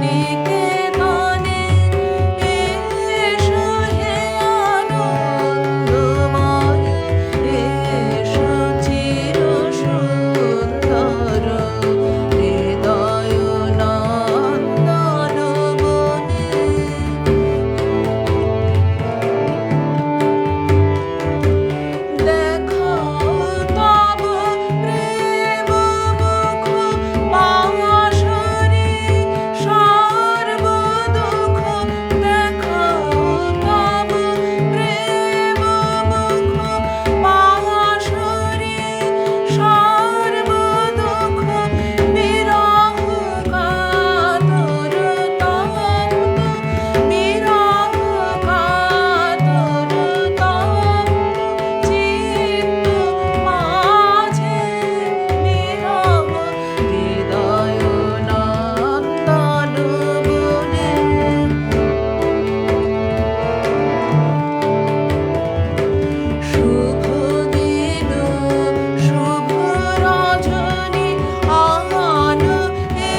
নিকেতনে, এসো হে আনন্দময়, এসো চির সুন্দর, হৃদয় নন্দন বনে। দেখো তব প্রেম মুখ পাশরি সর্বদুঃখ, দেখো তব প্রেম মুখ পাশরি সর্বদুঃখ, বিরহ কাতর তপ্ত, বিরহ কাতর তপ্ত চিত্ত মাঝে নীরব, হৃদয় নন্দন বনে। শুভ দিন শুভ রজনী আন এ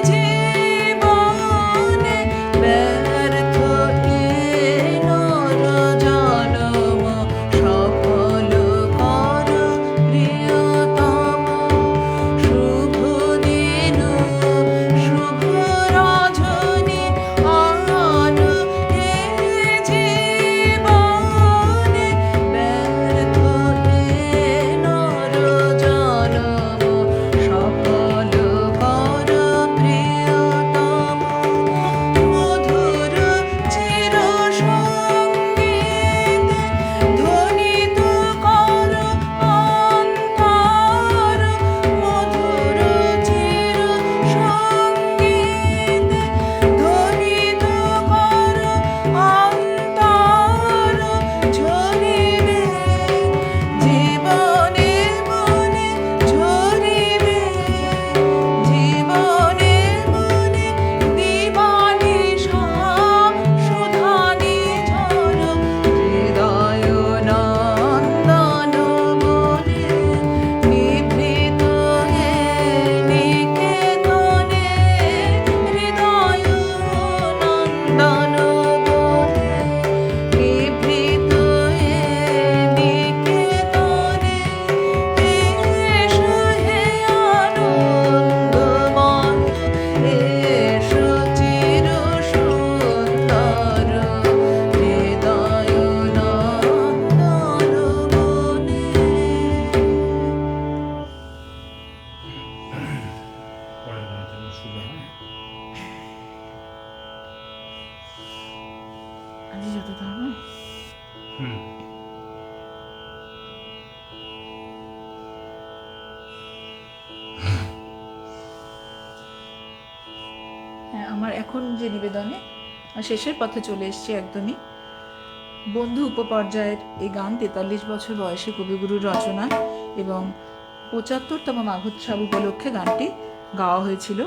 জীবনে, ব্যর্থ এ নর জনম সফল কর প্রিয়তম। শুভ দিন শুভ রজনী আন এ জীবনে, ব্যর্থ এ নর জনম সফল কর প্রিয়তম। মধুর চির সঙ্গীত ধ্বনিত কর অন্তর, মধুর চির সঙ্গীত ধ্বনিত কর অন্তর, ঝরিবে জীবনে মনে, ঝরিবে জীবনে মনে, দিবানিশা সুধানি ঝর, হৃদয় নন্দন বনে নিভৃত নিকেতনে, হৃদয় নন্দন বনে নিভৃত নিকেতনে, এসো হে আনন্দময়, এসো চির সুন্দর, হৃদয় নন্দন বনে। পরের গানের জন্য শুরু হয়। আজকে যত ধর্ম হুম। হ্যাঁ, আমার এখন যে নিবেদনে শেষের পথে চলে এসেছি একদমই। বন্ধু উপপর্যায়ের এই গান 43 বছর বয়সে কবিগুরুর রচনা এবং 75তম মাঘোৎসব উপলক্ষে গানটি গাওয়া হয়েছিল।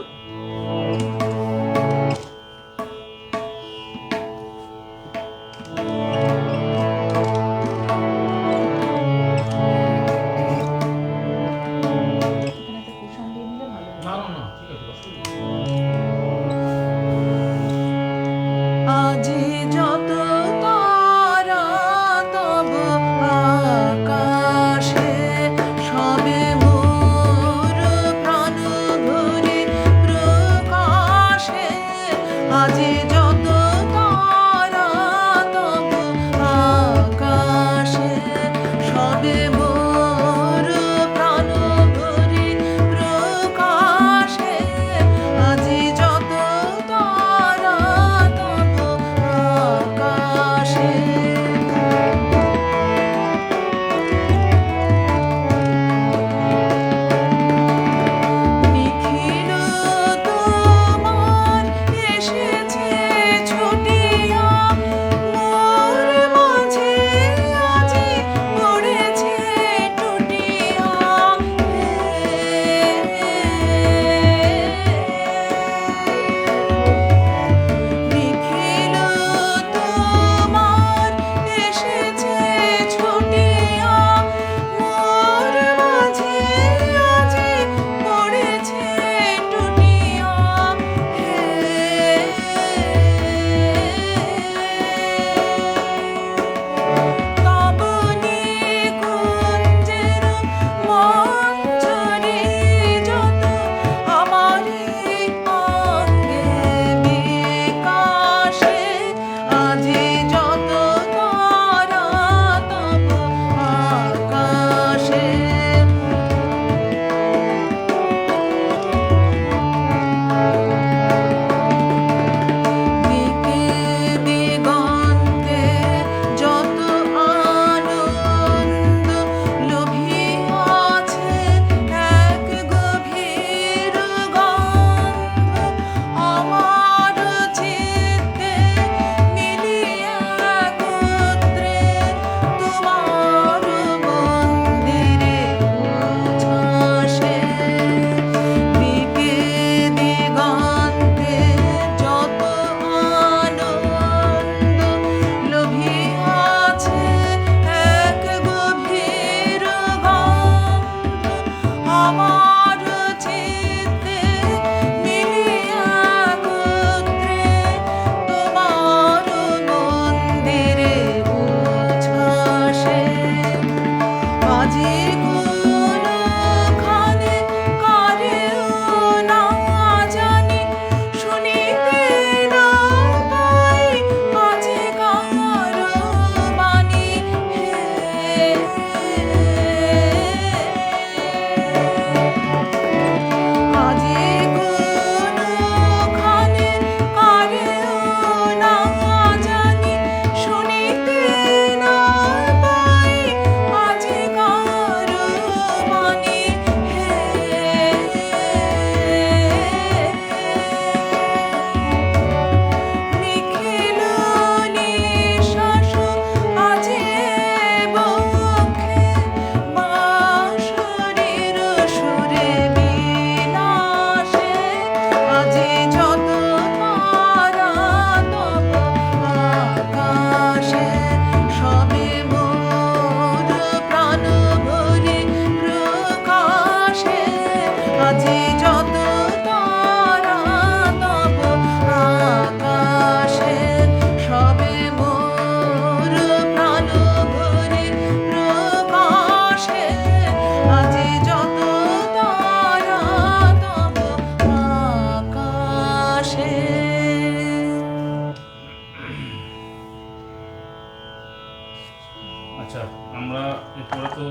আচ্ছা, আমরা এরপরে তো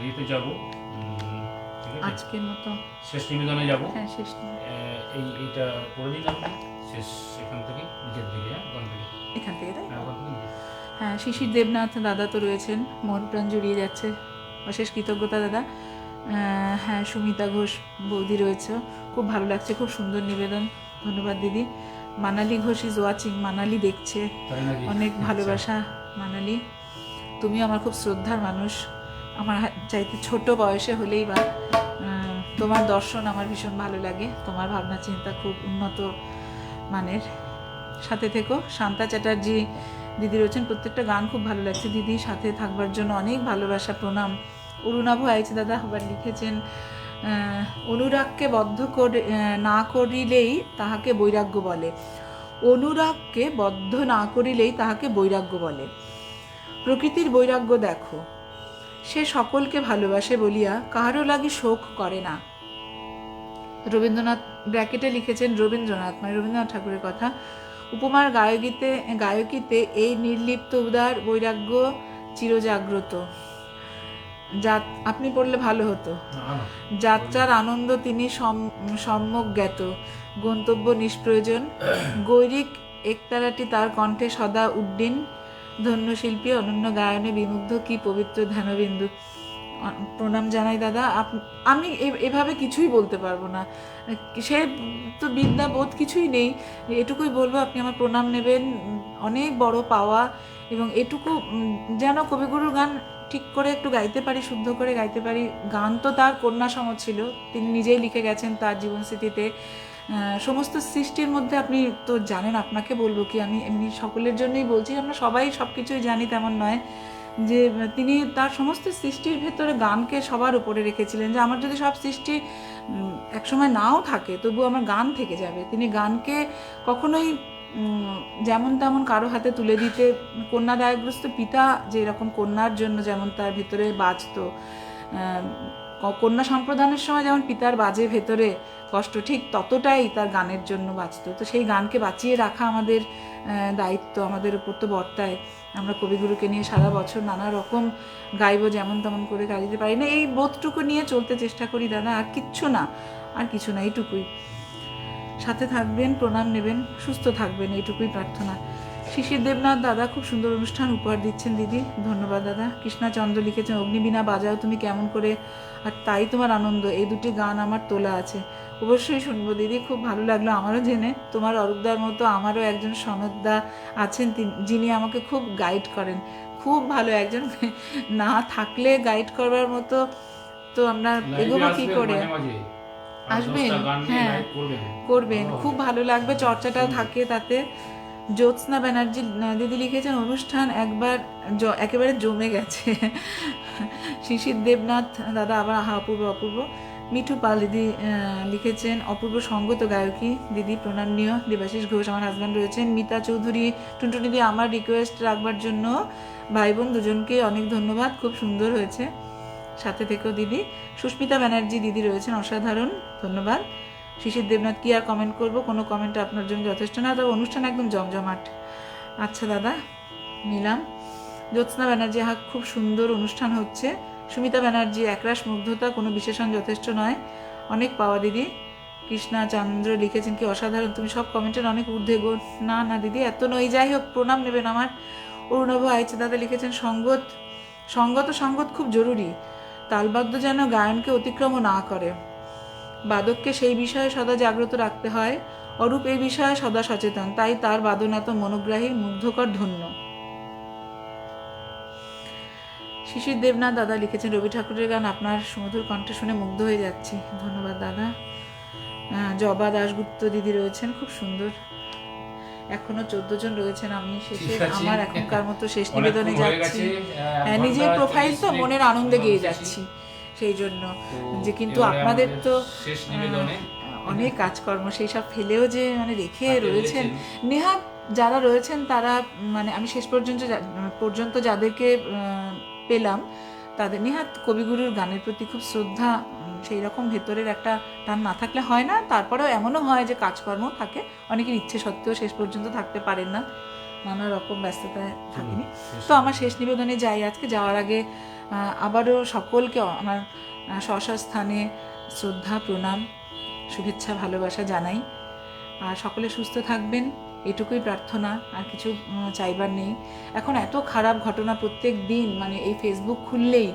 ইয়েতে যাব, ঠিক আছে, আজকের মতো শেষ নিবেদনে যাব। হ্যাঁ শেষ নিবেদন। এইটা করে দিন আপনি, শেষ এখান থেকে নিচের দিকে, হ্যাঁ ওখান থেকে, এখান থেকে তাই তো? হ্যাঁ ওখান থেকে নিচে। হ্যাঁ, শিশির দেবনাথ দাদা তো রয়েছেন, মন প্রাণ জুড়িয়ে যাচ্ছে, অশেষ কৃতজ্ঞতা দাদা। হ্যাঁ, সুমিতা ঘোষ বৌদি রয়েছে, খুব ভালো লাগছে, খুব সুন্দর নিবেদন, ধন্যবাদ দিদি। মানালি ঘোষ ইজ ওয়াচিং, মানালি দেখছে, তাই নাকি? অনেক আচ্ছা। ভালোবাসা মানালি। তুমি আমার খুব শ্রদ্ধার মানুষ, আমার চাইতে ছোট বয়সে হলেই বা তোমার দর্শন আমার ভীষণ ভালো লাগে, তোমার ভাবনা চিন্তা খুব উন্নত মানের। সাথে থেকো। শান্তা চ্যাটার্জি দিদি রয়েছেন, প্রত্যেকটা গান খুব ভালো লাগছে দিদি, সাথে থাকবার জন্য অনেক ভালোবাসা, প্রণাম। অরুণাভ আইছে দাদা আবার লিখেছেন, অনুরাগকে বদ্ধ করে না করিলেই তাহাকে বৈরাগ্য বলে। অনুরাগকে বদ্ধ না করিলেই তাহাকে বৈরাগ্য বলে। প্রকৃতির বৈরাগ্য দেখো, সে সকলকে ভালোবাসে বলিয়া কাহারও লাগি শোক করে না। রবীন্দ্রনাথ ব্র্যাকেটে লিখেছেন রবীন্দ্রনাথ, মানে রবীন্দ্রনাথ ঠাকুরের কথা। উপমার গায়কিতে এই নির্লিপ্ত উদার বৈরাগ্য চিরজাগ্রত। আপনি পড়লে ভালো হতো। যাত্রার আনন্দ তিনি সম্যক জ্ঞাত, গন্তব্য নিষ্প্রয়োজন। গৈরিক একতারাটি তার কণ্ঠে সদা উড্ডীন, ধন্য শিল্পী অনন্য গায়নে বিমুগ্ধ, কি পবিত্র ধ্যানবিন্দু। প্রণাম জানাই দাদা। আমি এভাবে কিছুই বলতে পারবো না, সে তো বিদ্যা বোধ কিছুই নেই, এটুকুই বলবো আপনি আমার প্রণাম নেবেন, অনেক বড় পাওয়া। এবং এটুকু যেন কবিগুরুর গান ঠিক করে একটু গাইতে পারি, শুদ্ধ করে গাইতে পারি। গান তো তার কন্যা সম ছিল, তিনি নিজেই লিখে গেছেন তার জীবনস্মৃতিতে। সমস্ত সৃষ্টির মধ্যে আপনি তো জানেন, আপনাকে বলবো কি, আমি এমনি সকলের জন্যই বলছি, আমরা সবাই সব কিছুই জানি তেমন নয়, যে তিনি তার সমস্ত সৃষ্টির ভেতরে গানকে সবার উপরে রেখেছিলেন, যে আমার যদি সব সৃষ্টি একসময় নাও থাকে তবু আমার গান থেকে যাবে। তিনি গানকে কখনোই যেমন তেমন কারো হাতে তুলে দিতে, কন্যাদায়গ্রস্ত পিতা যে এরকম কন্যার জন্য যেমন তার ভেতরে বাজত, কন্যা সম্প্রদানের সময় যেমন পিতার বাজে ভেতরে কষ্ট, ঠিক ততটাই তার গানের জন্য বাঁচত। তো সেই গানকে বাঁচিয়ে রাখা আমাদের দায়িত্ব, আমাদের উপর তো বর্তায়। আমরা কবিগুরুকে নিয়ে সারা বছর নানা রকম গাইবো, যেমন তেমন করে গাইতে পারি না, এই বোধটুকু নিয়ে চলতে চেষ্টা করি দাদা, আর কিচ্ছু না, আর কিছু না, এইটুকুই। সাথে থাকবেন, প্রণাম নেবেন, সুস্থ থাকবেন, এইটুকুই প্রার্থনা। শিশির দেবনাথ দাদা খুব সুন্দর অনুষ্ঠান উপহার দিচ্ছেন দিদি, ধন্যবাদ দাদা। কৃষ্ণা চন্দ্র লিখেছেন, অগ্নিবীণা বাজাও তুমি কেমন করে, আর তাই তোমার আনন্দ, এই দুটি গান আমার তোলা আছে। অবশ্যই শুনবো দিদি, খুব ভালো লাগলো আমারও জেনে। তোমার অরূপদার মতো আমারও একজন সনদদা আছেন, যিনি আমাকে খুব গাইড করেন, খুব ভালো একজন, না থাকলে গাইড করবার মতো তো আমরা এগোবো কি করে। আসবেন, হ্যাঁ করবেন, খুব ভালো লাগবে, চর্চাটাও থাকে তাতে। জ্যোৎস্না ব্যানার্জি দিদি লিখেছেন, অনুষ্ঠান একেবারে জমে গেছে। শিশির দেবনাথ দাদা আবার আহা অপূর্ব অপূর্ব। মিঠু পাল দিদি লিখেছেন, অপূর্ব সঙ্গত গায়কী দিদি, প্রণাম নিও। দেবাশিস ঘোষ আমার হাজব্যান্ড রয়েছেন। মিতা চৌধুরী, টুনটুনি দিদি আমার রিকোয়েস্ট রাখবার জন্য, ভাই বোন দুজনকে অনেক ধন্যবাদ, খুব সুন্দর হয়েছে, সাথে থেকেও দিদি। সুস্মিতা ব্যানার্জি দিদি রয়েছেন, অসাধারণ, ধন্যবাদ। শিশির দেবনাথ, কি আর কমেন্ট করব, কোনো কমেন্ট আপনার জন্য যথেষ্ট না, তবে অনুষ্ঠান একদম জমজমাট। আচ্ছা দাদা, নিলাম। জ্যোৎস্না ব্যানার্জি, খুব সুন্দর অনুষ্ঠান হচ্ছে। সুমিতা ব্যানার্জি, একরাশ মুগ্ধতা, কোনো বিশেষণ যথেষ্ট নয়, অনেক পাওয়া দিদি। কৃষ্ণা চন্দ্র লিখেছেন, কি অসাধারণ, তুমি সব কমেন্টের অনেক ঊর্ধ্বে গো। না না দিদি, এত নয়, যাই হোক, প্রণাম নেবেন আমার। অরুণাভ আইছে দাদা লিখেছেন, সঙ্গত খুব জরুরি, তালবাদ্য যেন গায়নকে অতিক্রম না করে, বাদককে সেই বিষয়ে সদা জাগ্রত রাখতে হয়। অরূপ এই বিষয়ে সদা সচেতন, তাই তার বাদন এত মনোগ্রাহী, মুগ্ধকর, ধন্য। শিশির দেবনাথ দাদা লিখেছেন, রবি ঠাকুরের গান আপনার সুমধুর কণ্ঠে শুনে মুগ্ধ হয়ে যাচ্ছি, ধন্যবাদ দাদা। জবা দাশগুপ্ত দিদি রয়েছেন, খুব সুন্দর। এখনো 14 জন রয়েছেন, আমি শেষে আমার এখনকার মতো শেষ নিবেদনে যাচ্ছি। নিজের প্রোফাইল তো মনের আনন্দে গিয়ে যাচ্ছি, সেই জন্য যে, কিন্তু আপনাদের তো অনেক কাজকর্ম, সেই সব ফেলেও যে মানে রেখে রয়েছেন, নেহাত যারা রয়েছেন তারা, মানে আমি শেষ পর্যন্ত যাদেরকে পেলাম, তাদের নেহাত কবিগুরুর গানের প্রতি খুব শ্রদ্ধা, সেই রকম ভেতরের একটা টান না থাকলে হয় না। তারপরেও এমনও হয় যে কাজকর্ম থাকে, অনেকের ইচ্ছে সত্ত্বেও শেষ পর্যন্ত থাকতে পারেন না, নানা রকম ব্যস্ততায় থাকিনি। শেষ তো আমার শেষ নিবেদনে যাই আজকে। যাওয়ার আগে আবারও সকলকে আমার স্ব স্থানে শ্রদ্ধা, প্রণাম, শুভেচ্ছা, ভালোবাসা জানাই। আর সকলে সুস্থ থাকবেন, এটুকুই প্রার্থনা, আর কিছু চাইবার নেই। এখন এত খারাপ ঘটনা প্রত্যেক দিন, মানে এই ফেসবুক খুললেই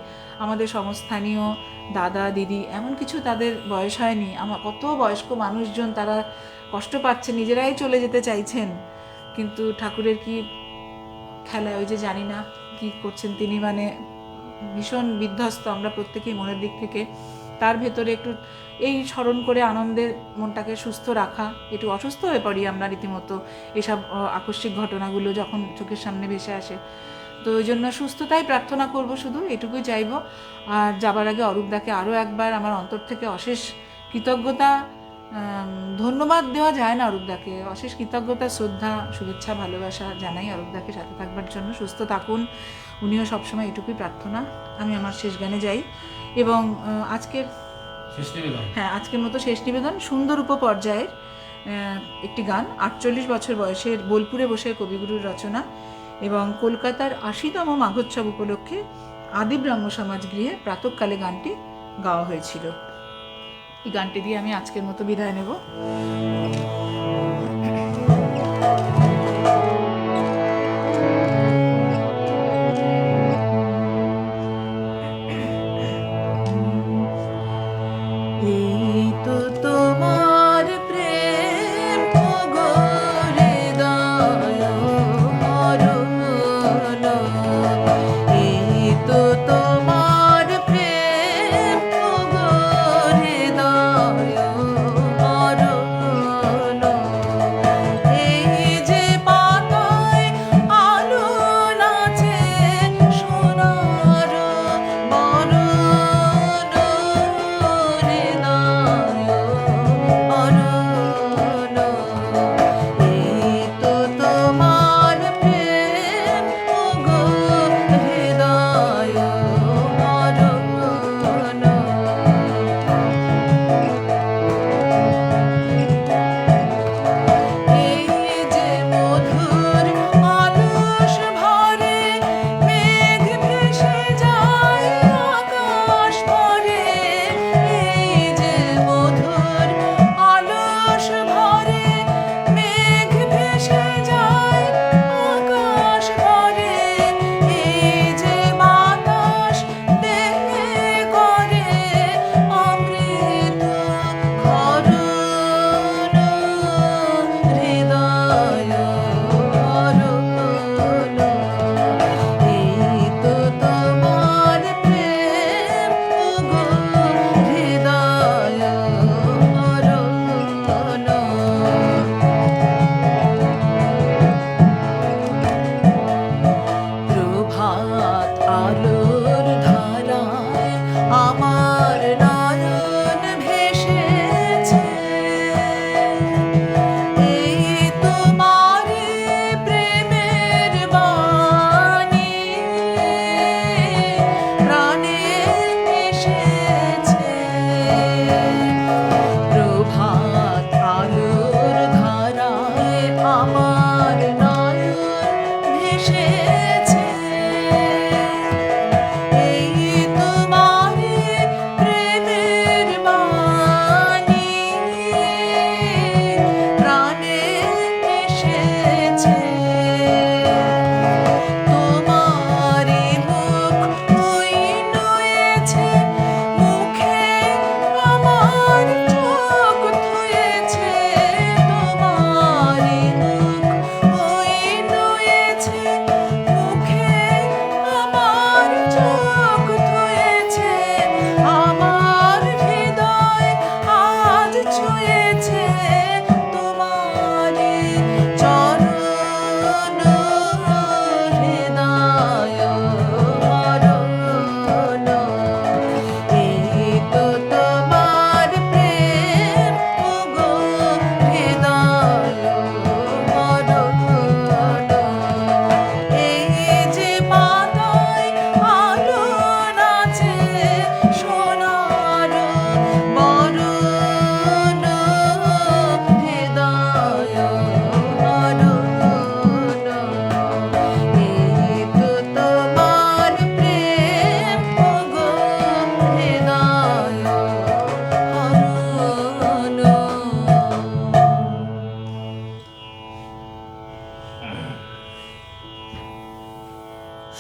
আমাদের সমস্থানীয় দাদা দিদি, এমন কিছু তাদের বয়স হয়নি, আমার কত বয়স্ক মানুষজন তারা কষ্ট পাচ্ছে, নিজেরাই চলে যেতে চাইছেন, কিন্তু ঠাকুরের কি খেলা, ওই যে জানি না কি করছেন তিনি, মানে ভীষণ বিধ্বস্ত আমরা প্রত্যেকেই মনের দিক থেকে। তার ভেতরে একটু এই স্মরণ করে আনন্দের মনটাকে সুস্থ রাখা, একটু অসুস্থ হয়ে পড়ি আমরা রীতিমতো এসব আকস্মিক ঘটনাগুলো যখন চোখের সামনে ভেসে আসে। তো ওই জন্য সুস্থতাই প্রার্থনা করব, শুধু এটুকুই চাইব। আর যাবার আগে অরূপদাকে আরও একবার আমার অন্তর থেকে অশেষ কৃতজ্ঞতা, ধন্যবাদ দেওয়া যায় না অরূপদাকে, অশেষ কৃতজ্ঞতা, শ্রদ্ধা, শুভেচ্ছা, ভালোবাসা জানাই অরূপদাকে সাথে থাকবার জন্য। সুস্থ থাকুন উনিও সবসময়, এটুকুই প্রার্থনা। আমি আমার শেষ গানে যাই এবং আজকের শেষ নিবেদন, হ্যাঁ আজকের মতো শেষ নিবেদন সুন্দর উপপর্যায়ের একটি গান, 48 বছর বয়সের বোলপুরে বসে কবিগুরুর রচনা এবং কলকাতার 80তম মাঘোৎসব উপলক্ষে আদি ব্রাহ্ম সমাজ গৃহে প্রাতঃকালে গানটি গাওয়া হয়েছিল। এই গানটি দিয়ে আমি আজকের মতো বিদায় নেব। এই তো তোমার প্রেম গো হৃদয় মরণ, এই তো তোমার প্রেম গো হৃদয় মরণ,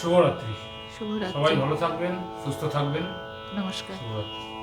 শুভরাত্রি। শুভরাত্রি। সবাই ভালো থাকবেন, সুস্থ থাকবেন। নমস্কার। শুভরাত্রি।